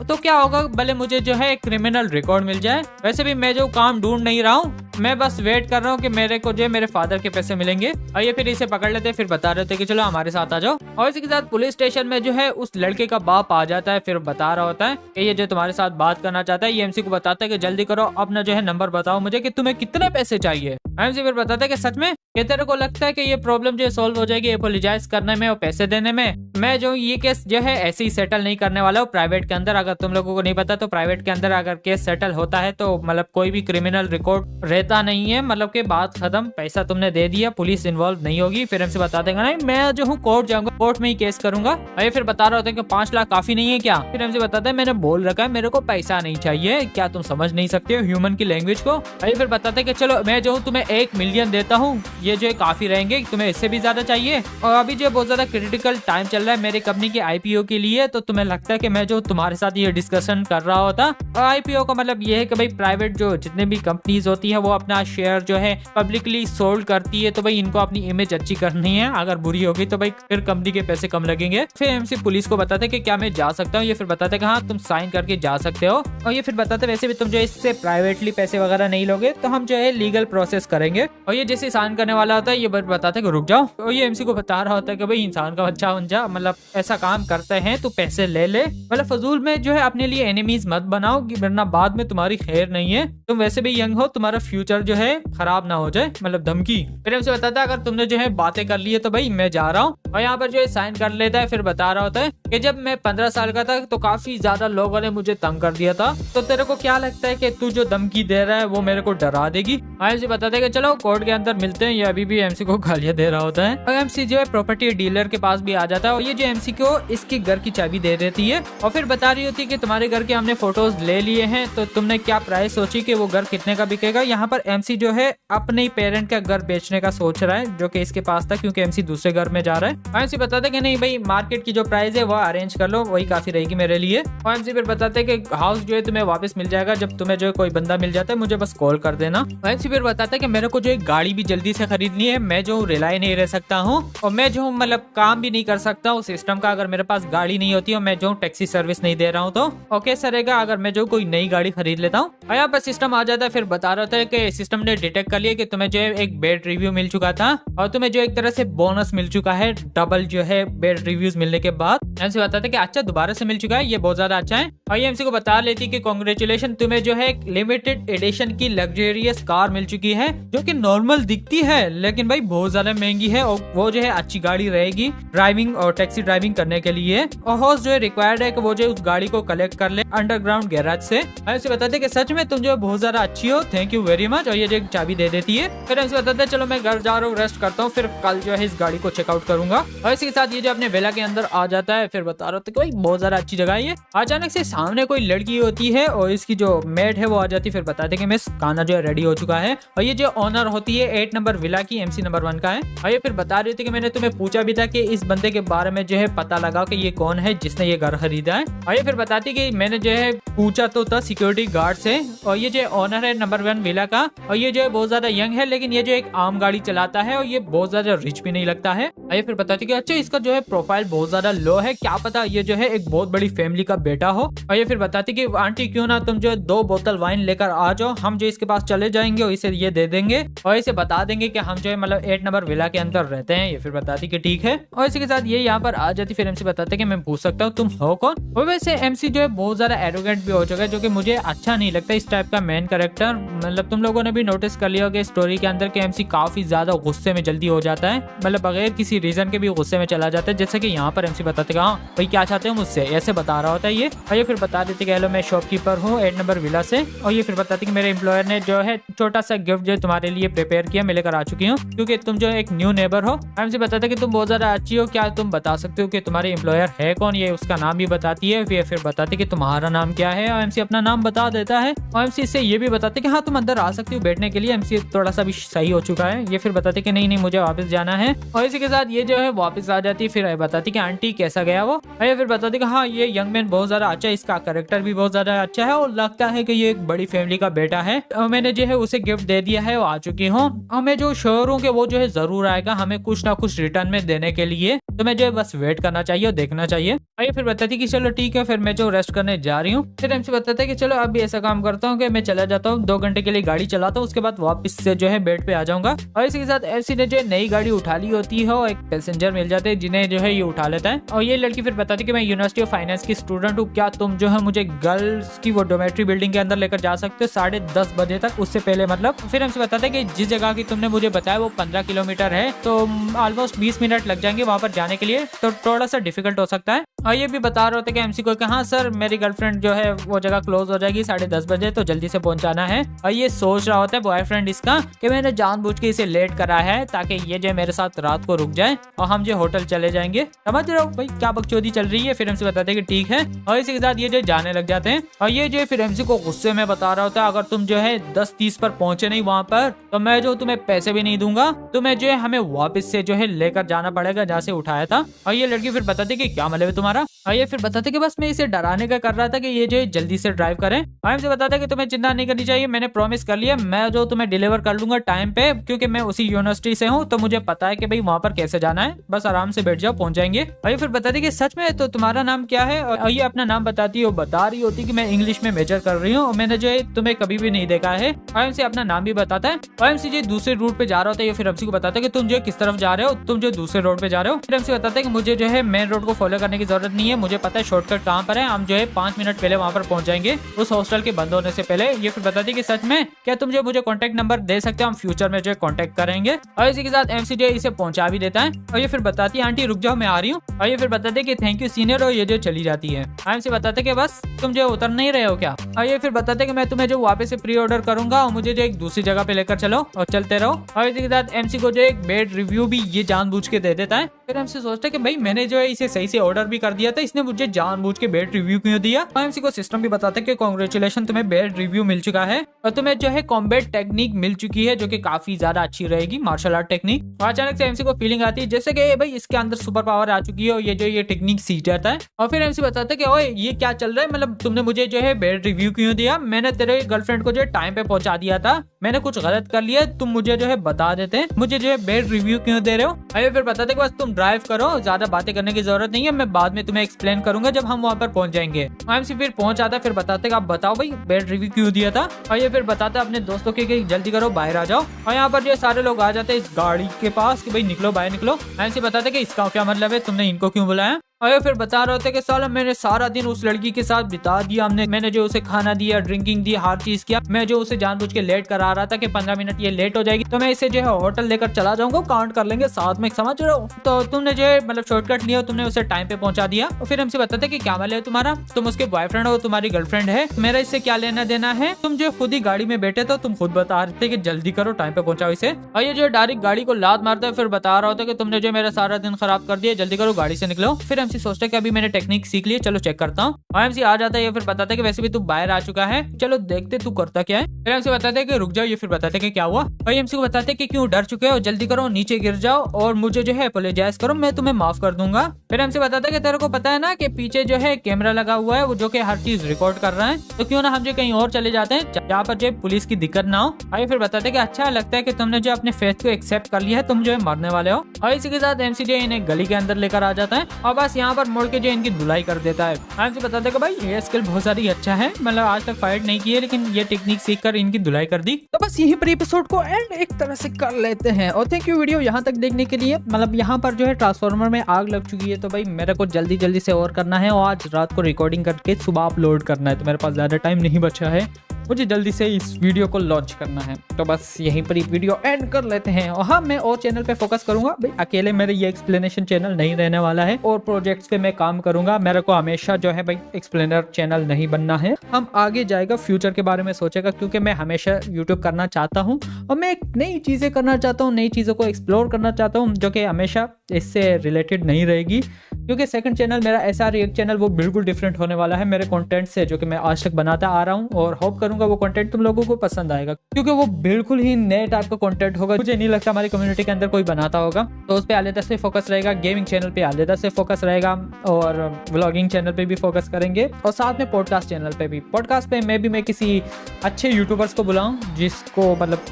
तो क्या होगा भले मुझे जो है क्रिमिनल रिकॉर्ड मिल जाए, वैसे भी मैं जो काम ढूंढ नहीं रहा हूँ, मैं बस वेट कर रहा हूँ कि मेरे को जो मेरे फादर के पैसे मिलेंगे। और ये फिर इसे पकड़ लेते, फिर बता रहे थे कि चलो हमारे साथ आ जाओ। और इसी के साथ पुलिस स्टेशन में जो है उस लड़के का बाप आ जाता है, फिर बता रहा होता है कि ये जो तुम्हारे साथ बात करना चाहता है। ये एमसी को बताता है कि जल्दी करो अपना जो है नंबर बताओ मुझे कि तुम्हें कितने पैसे चाहिए। एमसी फिर बताता है कि सच में कि तेरे को लगता है कि ये प्रॉब्लम जो सॉल्व हो जाएगी एपोलोजाइज करने में और पैसे देने में, मैं जो ये केस जो है ऐसे ही सेटल नहीं करने वाला हूँ प्राइवेट के अंदर। अगर तुम लोगों को नहीं पता तो प्राइवेट के अंदर अगर केस सेटल होता है तो मतलब कोई भी क्रिमिनल रिकॉर्ड रहता नहीं है, मतलब के बात खत्म, पैसा तुमने दे दिया, पुलिस इन्वॉल्व नहीं होगी। फिर हमसे बता देगा नहीं मैं जो हूँ कोर्ट जाऊंगा, कोर्ट में ही केस करूंगा। और ये फिर बता रहा होता है कि 5 लाख काफी नहीं है क्या। फिर हमसे बताता है मैंने बोल रखा है मेरे को पैसा नहीं चाहिए, क्या तुम समझ नहीं सकते हो ह्यूमन की लैंग्वेज को। और ये फिर बताते हैं कि चलो मैं जो हूँ तुम्हें 1 मिलियन देता हूँ, ये जो है काफी रहेंगे, तुम्हें इससे भी ज्यादा चाहिए। और अभी जो बहुत ज्यादा क्रिटिकल टाइम चल रहा है मेरी कंपनी की आईपीओ के लिए, तो तुम्हें लगता है कि मैं जो तुम्हारे साथ ये डिस्कशन कर रहा होता। और आईपीओ का मतलब ये है कि भाई प्राइवेट जो जितने भी कंपनीज होती है वो अपना शेयर जो है पब्लिकली सोल्ड करती है, तो भाई इनको अपनी इमेज अच्छी करनी है, अगर बुरी होगी तो भाई फिर कंपनी के पैसे कम लगेंगे। फिर एमसी पुलिस को बताते कि क्या मैं जा सकता हूँ, ये फिर बताते कि हाँ तुम साइन करके जा सकते हो। और ये फिर बताते वैसे भी तुम जो इससे प्राइवेटली पैसे वगैरह नहीं लोगे तो हम जो है लीगल प्रोसेस करेंगे। और ये जैसे साइन करने वाला होता है ये बताते कि रुक जाओ, और ये एमसी को बता रहा होता है कि भाई इंसान का बच्चा बन जा, मतलब ऐसा काम करते हैं तो पैसे ले ले, मतलब फजूल में जो है अपने लिए एनिमीज मत बनाओ वरना बाद में तुम्हारी खैर नहीं है, तुम वैसे भी यंग हो, तुम्हारा फ्यूचर जो है खराब ना हो जाए, मतलब धमकी। फिर हमसे बताता है अगर तुमने जो है बातें कर ली है तो भाई मैं जा रहा हूँ। और यहाँ पर जो है साइन कर लेता है। फिर बता रहा होता है कि जब मैं 15 साल का था तो काफी ज्यादा लोगों ने मुझे तंग कर दिया था, तो तेरे को क्या लगता है कि तू जो धमकी दे रहा है वो मेरे को डरा देगी। एमसी बताते हैं कि चलो कोर्ट के अंदर मिलते हैं। ये अभी भी एमसी को गालियां दे रहा होता है। और एमसी जो है प्रॉपर्टी डीलर के पास भी आ जाता है, और ये जो एमसी को इसके घर की चाबी दे देती है, और फिर बता रही होती है कि तुम्हारे घर के हमने फोटोज ले लिए हैं, तो तुमने क्या प्राइस सोची कि वो घर कितने का बिकेगा। यहाँ पर एमसी जो है अपने ही पेरेंट का घर बेचने का सोच रहा है जो कि इसके पास था, क्योंकि एमसी दूसरे घर में जा रहा है। एमसी बताते कि नहीं भाई मार्केट की जो प्राइस है वो अरेंज कर लो, वही काफी रहेगी मेरे लिए। और एमसी फिर बताते हैं कि हाउस जो है तुम्हें वापस मिल जाएगा, जब तुम्हें जो है कोई बंदा मिल जाता है मुझे बस कॉल कर देना। एमसी फिर बताता है कि मेरे को जो एक गाड़ी भी जल्दी से खरीदनी है, मैं जो रिलाई नहीं रह सकता हूँ, और मैं जो मतलब काम भी नहीं कर सकता हूँ सिस्टम का, अगर मेरे पास गाड़ी नहीं होती और मैं जो टैक्सी सर्विस नहीं दे रहा हूँ तो ओके सर रहेगा अगर मैं जो कोई नई गाड़ी खरीद लेता हूँ। और यहाँ पर सिस्टम आ जाता है। फिर बता रहा था कि सिस्टम ने डिटेक्ट कर लिया कि तुम्हें जो है एक बेड रिव्यू मिल चुका था, और तुम्हें जो एक तरह से बोनस मिल चुका है डबल जो है बेड रिव्यूज मिलने के बाद। एमसी बताते कि अच्छा दोबारा से मिल चुका है, ये बहुत ज्यादा अच्छा है। और ये एमसी को बता लेती कि कांग्रेचुलेशन तुम्हें जो है लिमिटेड एडिशन की लग्जरियस कार मिल चुकी है, जो कि नॉर्मल दिखती है लेकिन भाई बहुत ज्यादा महंगी है, और वो जो है अच्छी गाड़ी रहेगी ड्राइविंग और टैक्सी ड्राइविंग करने के लिए। और होस्ट जो है रिक्वायर्ड है कि वो जो उस गाड़ी को कलेक्ट कर ले अंडरग्राउंड गैराज से। एमसी बताते कि सच में तुम जो बहुत ज्यादा अच्छी हो, थैंक यू वेरी मच। और ये जो चाबी दे देती है। फिर एमसी बताते चलो मैं घर जा रहा हूँ, रेस्ट करता हूँ, फिर कल जो है इस गाड़ी को चेकआउट करूंगा। और इसी के साथ ये जो अपने विला के अंदर आ जाता है। फिर बता रहा था कि भाई बहुत ज्यादा अच्छी जगह है ये। अचानक से सामने कोई लड़की होती है और इसकी जो मेड है वो आ जाती है। फिर बताते कि मिस खाना जो है रेडी हो चुका है। और ये जो ऑनर होती है 8 नंबर विला की, एमसी नंबर 1 का है। और ये फिर बता रही थी कि मैंने तुम्हें पूछा भी था कि इस बंदे के बारे में जो है पता लगाओ कि ये कौन है जिसने ये घर खरीदा है। और ये फिर बताती कि मैंने जो है पूछा तो था सिक्योरिटी गार्ड से, और ये जो ऑनर है नंबर 1 विला का, और ये जो है बहुत ज्यादा यंग है, लेकिन ये जो एक आम गाड़ी चलाता है और ये बहुत ज्यादा रिच भी नहीं लगता है। और ये फिर बताती कि अच्छा इसका जो है प्रोफाइल बहुत ज्यादा लो है, क्या पता ये जो है एक बहुत बड़ी फैमिली का बेटा हो। और ये फिर बताती कि आंटी क्यों ना तुम जो 2 बोतल वाइन लेकर आ जाओ, हम जो इसके पास चले जाएंगे और इसे ये दे देंगे, और इसे बता देंगे कि हम जो है मतलब 8 नंबर विला के अंदर रहते हैं। ये फिर बताती कि ठीक है। और इसी के साथ ये यहाँ पर आ जाती। फिर एमसी बताते कि मैं पूछ सकता हूँ तुम हो कौन। और वैसे एमसी जो है बहुत ज्यादा एरोगेंट भी हो चुका है, जो कि मुझे अच्छा नहीं लगता इस टाइप का मेन कैरेक्टर। मतलब तुम लोगों ने भी नोटिस कर लिया होगा स्टोरी के अंदर कि एमसी काफी ज्यादा गुस्से में जल्दी हो जाता है, मतलब बगैर किसी रीजन के भी गुस्से में चला जाता है, जैसे कि यहाँ पर एमसी बताते हैं हाँ भाई क्या चाहते हो मुझसे, ऐसे बता रहा होता है ये। और ये फिर बता देते कि हेलो मैं शॉपकीपर हूँ 8 नंबर विला से। और ये फिर बताते कि मेरे एम्प्लॉयर ने जो है छोटा सा गिफ्ट जो तुम्हारे लिए प्रिपेयर किया, मैं लेकर आ चुकी हूँ क्योंकि तुम जो एक न्यू नेबर हो। हमसे बताते कि तुम बहुत ज्यादा अच्छी हो, क्या तुम बता सकते हो कि तुम्हारे एम्प्लॉयर है कौन, ये उसका नाम भी बताती है। फिर बताते कि तुम्हारा नाम क्या है, और एमसी अपना नाम बता देता है। और एमसी इससे ये भी बताते कि हाँ तुम अंदर आ सकती हो बैठने के लिए। एमसी थोड़ा सा भी सही हो चुका है। ये फिर बताते कि नहीं मुझे वापस जाना है। और इसी के साथ ये जो है वापस आ जाती है। फिर बताती कि आंटी कैसा गया वो। और फिर बताते कि हाँ ये यंग मैन बहुत ज्यादा अच्छा है, इसका कैरेक्टर भी बहुत ज्यादा अच्छा है और लगता है कि ये एक बड़ी फैमिली का बेटा है। और मैंने जो है उसे गिफ्ट दे दिया है, वो आ चुकी हूँ। हमें जो श्योर हूँ कि वो जो है जरूर आएगा हमें कुछ ना कुछ रिटर्न में देने के लिए, तो मैं जो है बस वेट करना चाहिए और देखना चाहिए। और ये फिर बताती कि चलो ठीक है, फिर मैं जो रेस्ट करने जा रही हूँ। फिर एमसी बताता है कि चलो अभी ऐसा काम करता हूँ कि मैं चला जाता हूँ 2 घंटे के लिए गाड़ी चलाता हूँ, उसके बाद वापस से जो है बेड पे आ जाऊंगा। और इसी के साथ एमसी ने जो है नई गाड़ी उठा ली होती है, एक पैसेंजर मिल जाते हैं जिन्हें जो है ये उठा लेता है। और ये लड़की फिर बताती कि मैं यूनिवर्सिटी ऑफ फाइनेंस की स्टूडेंट हूँ, क्या तुम जो है मुझे गर्ल्स की वो डोमेट्री बिल्डिंग के अंदर लेकर जा सकते हो 10:30 बजे तक, उससे पहले मतलब। फिर हमसे बताते हैं कि जिस जगह की तुमने मुझे बताया वो 15 किलोमीटर है, तो ऑलमोस्ट 20 मिनट लग जाएंगे वहां पर जाने के लिए, तो थोड़ा सा डिफिकल्ट हो सकता है। और ये भी बता रहे होते कि एमसी को कि हाँ सर मेरी गर्लफ्रेंड जो है वो जगह क्लोज हो जाएगी 10:30 बजे, तो जल्दी से पहुंचाना है। और ये सोच रहा होता है बॉयफ्रेंड इसका कि मैंने जानबूझ के इसे लेट करा है ताकि ये जो मेरे साथ रात को रुक जाए और हम जो होटल चले जाएंगे। समझ रहे हो भाई क्या बकचोदी चल रही है। फिर एमसी बताते हैं कि ठीक है, और इसी के साथ ये जो जाने लग जाते हैं। और ये जो फिर एमसी को गुस्से में बता रहा होता है अगर तुम जो है 10:30 पर पहुंचे नहीं वहां पर, तो मैं जो तुम्हें पैसे भी नहीं दूंगा, तुम्हें जो है हमें वापस से जो है लेकर जाना पड़ेगा जहाँ से उठाया था। और ये लड़की फिर बताती कि क्या मतलब है तुम्हारा। और ये फिर बताते कि बस मैं इसे डराने का कर रहा था कि ये जो है जल्दी से ड्राइव करें। और हमसे बताता कि तुम्हें चिंता नहीं करनी चाहिए, मैंने प्रॉमिस कर लिया, मैं जो तुम्हें डिलीवर कर लूंगा टाइम पे, क्योंकि मैं उसी यूनिवर्सिटी से हूँ तो मुझे पता है कि भाई वहां पर कैसे जाना है, बस आराम से बैठ जाओ पहुंच जाएंगे। और ये फिर बताती कि सच में, तो तुम्हारा नाम क्या है। और ये अपना नाम बताती है, बता रही होती कि मैं इंग्लिश में मेजर कर रही हूँ और मैंने जो है तुम्हें कभी भी नहीं देखा है। और एमसी अपना नाम भी बताता है। और एमसी जो दूसरे रूट पे जा रहा होता है, ये फिर एमसी को बताता है कि तुम जो किस तरफ जा रहे हो, तुम जो दूसरे रोड पे जा रहे हो। फिर एमसी बताता है कि मुझे जो है मेन रोड को फॉलो करने की जरूरत नहीं है, मुझे पता है शॉर्टकट कहाँ पर है, हम जो है 5 मिनट पहले वहां पर पहुंच जाएंगे उस हॉस्टल के बंद होने से पहले। ये फिर बताती कि सच में, क्या तुम जो मुझे कॉन्टेक्ट नंबर दे सकते हो, हम फ्यूचर में जो है कॉन्टेक्ट करेंगे। और इसी के साथ एमसी जो इसे पहुंचा भी देता है। और ये फिर बताती है आंटी रुक जाओ मैं आ रही हूँ। और ये फिर बताते कि थैंक यू सीनियर, और ये जो चली जाती है। एमसी बताते कि बस तुम जो उतर नहीं रहे हो क्या। और ये फिर बताते कि मैं तुम्हें जो वापस से प्री ऑर्डर करूंगा और मुझे जो एक दूसरी जगह पे लेकर चलो और चलते रहो। और इसी के साथ एमसी को जो एक बेड रिव्यू भी ये जानबूझ के दे देता है। फिर एमसी सोचता है कि भाई मैंने जो है इसे सही से ऑर्डर भी कर दिया था, इसने मुझे जानबूझ के बेड रिव्यू क्यों दिया। और एमसी को सिस्टम भी बताता है कि कांग्रेचुलेशन तुम्हें बेड रिव्यू मिल चुका है और तुम्हें जो है कॉम्बैट टेक्निक मिल चुकी है जो कि काफी ज्यादा अच्छी रहेगी, मार्शल आर्ट टेक्निक। और अचानक से एमसी को फीलिंग आती है जैसे कि भाई इसके अंदर सुपर पावर आ चुकी है और ये टेक्निक सीख जाता है। और फिर एमसी बताता है कि ओए ये क्या चल रहा है, मतलब तुमने मुझे जो है बेड रिव्यू क्यों दिया, मैंने तेरे गर्लफ्रेंड को जो है टाइम पे पहुंचा दिया था, मैंने कुछ गलत कर लिया, तुम मुझे जो है बता देते हैं, मुझे जो है बेड रिव्यू क्यों दे रहे हो। अरे फिर बताते कि बस तुम ड्राइव करो, ज्यादा बातें करने की जरूरत नहीं है, मैं बाद में तुम्हें एक्सप्लेन करूंगा जब हम वहां पर पहुंच जाएंगे। एमसी फिर पहुंच आता है। फिर बताते कि आप बताओ भाई बेड रिव्यू क्यों दिया था। और ये फिर बताते अपने दोस्तों के कि जल्दी करो बाहर आ जाओ। और यहाँ पर जो सारे लोग आ जाते हैं इस गाड़ी के पास कि भाई निकलो बाहर निकलो। एमसी बताते कि इसका क्या मतलब है, तुमने इनको क्यों बुलाया। और फिर बता रहे होते कि साला मैंने सारा दिन उस लड़की के साथ बिता दिया, मैंने जो उसे खाना दिया, ड्रिंकिंग दी, हर चीज किया, मैं जो उसे जानबूझ के लेट करा रहा था कि 15 मिनट ये लेट हो जाएगी तो मैं इसे जो है होटल लेकर चला जाऊंगा, काउंट कर लेंगे साथ में, समझ रहे हो। तो तुमने जो है मतलब शॉर्टकट लिया, तुमने उसे टाइम पे पहुंचा दिया। और फिर हमसे बताते कि क्या मतलब है तुम्हारा, तुम उसके बॉयफ्रेंड हो, तुम्हारी गर्लफ्रेंड है, मेरा इससे क्या लेना देना है, तुम जो खुद ही गाड़ी में बैठे तो तुम खुद बता रहे थे कि जल्दी करो टाइम पे पहुंचाओ इसे। और ये जो डायरेक्ट गाड़ी को लात मारता है, फिर बता रहा होता है कि तुमने जो मेरा सारा दिन खराब कर दिया, जल्दी करो गाड़ी से निकलो। फिर हमसे सोचते कि अभी मैंने टेक्निक सीख ली, चलो चेक करता हूँ। और एमसी आ जाता है, ये फिर बताता है कि वैसे भी तू बाहर आ चुका है, चलो देखते तू करता क्या है। फिर एमसी बताते हैं कि रुक जाओ, ये फिर बताते हैं कि क्या हुआ। और एमसी को बताते हैं कि क्यों डर चुके हो, जल्दी करो नीचे गिर जाओ और मुझे जो है अपोलोजाइज करो, मैं तुम्हें माफ कर दूंगा। फिर एमसी बताता है कि तेरे को पता है ना कि पीछे जो है कैमरा लगा हुआ है, वो जो कि हर चीज रिकॉर्ड कर रहा है, तो क्यों ना हम जो कहीं और चले जाते हैं जहाँ पर जो पुलिस की दिक्कत ना हो। और फिर बताते हैं कि अच्छा लगता है कि तुमने जो अपने फेथ को एक्सेप्ट कर लिया है, तुम जो है मरने वाले हो। और इसी के साथ एमसी जो इन्हें गली के अंदर लेकर आ जाता है और बस यहाँ पर मुड़ के जो इनकी धुलाई कर देता है। हमसे बताते कि भाई ये स्किल बहुत सारी अच्छा है, मतलब आज तक फाइट नहीं की है लेकिन ये टेक्निक सीखकर इनकी धुलाई कर दी। तो बस यहीं पर एपिसोड को एंड एक तरह से कर लेते हैं। और थैंक यू वीडियो यहाँ तक देखने के लिए। मतलब यहाँ पर जो है ट्रांसफॉर्मर में आग लग चुकी है, तो भाई मेरे को जल्दी जल्दी से और करना है और आज रात को रिकॉर्डिंग करके सुबह अपलोड करना है, तो मेरे पास ज्यादा टाइम नहीं बचा है। मुझे जल्दी से इस वीडियो को लॉन्च करना है। तो बस यहीं पर ही वीडियो एंड कर लेते हैं। और हाँ, मैं और चैनल पे फोकस करूंगा भाई, अकेले मेरे ये एक्सप्लेनेशन चैनल नहीं रहने वाला है, और प्रोजेक्ट्स पे मैं काम करूंगा। मेरे को हमेशा जो है भाई एक्सप्लेनर चैनल नहीं बनना है। हम आगे जाएगा फ्यूचर के बारे में सोचेगा, क्योंकि मैं हमेशा यूट्यूब करना चाहता हूँ और मैं नई चीजें करना चाहता हूँ, नई चीजों को एक्सप्लोर करना चाहता हूँ, जो कि हमेशा इससे रिलेटेड नहीं रहेगी। क्योंकि सेकंड चैनल मेरा ऐसा रिएक्ट चैनल वो बिल्कुल डिफरेंट होने वाला है मेरे कंटेंट से, जो कि मैं आज तक बनाता आ रहा हूँ, और होप करूंगा वो कंटेंट तुम लोगों को पसंद आएगा, क्योंकि वो बिल्कुल ही नए टाइप का कंटेंट होगा। मुझे नहीं लगता हमारी कम्युनिटी के अंदर कोई बनाता होगा। तो उस पर अलग से फोकस रहेगा, गेमिंग चैनल पे अलग से फोकस रहेगा, और व्लॉगिंग चैनल पे भी फोकस करेंगे, और साथ में पॉडकास्ट चैनल पे भी। पॉडकास्ट पे मैं किसी अच्छे यूट्यूबर्स को बुलाऊं जिसको मतलब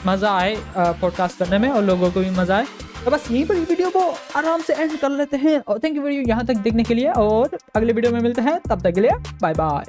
मज़ा आए पॉडकास्ट करने में और लोगों को भी मज़ा आए। तो बस यहीं पर वीडियो को आराम से एंड कर लेते हैं, और थैंक यू वीडियो यहाँ तक देखने के लिए, और अगले वीडियो में मिलते हैं, तब तक के लिए बाय बाय।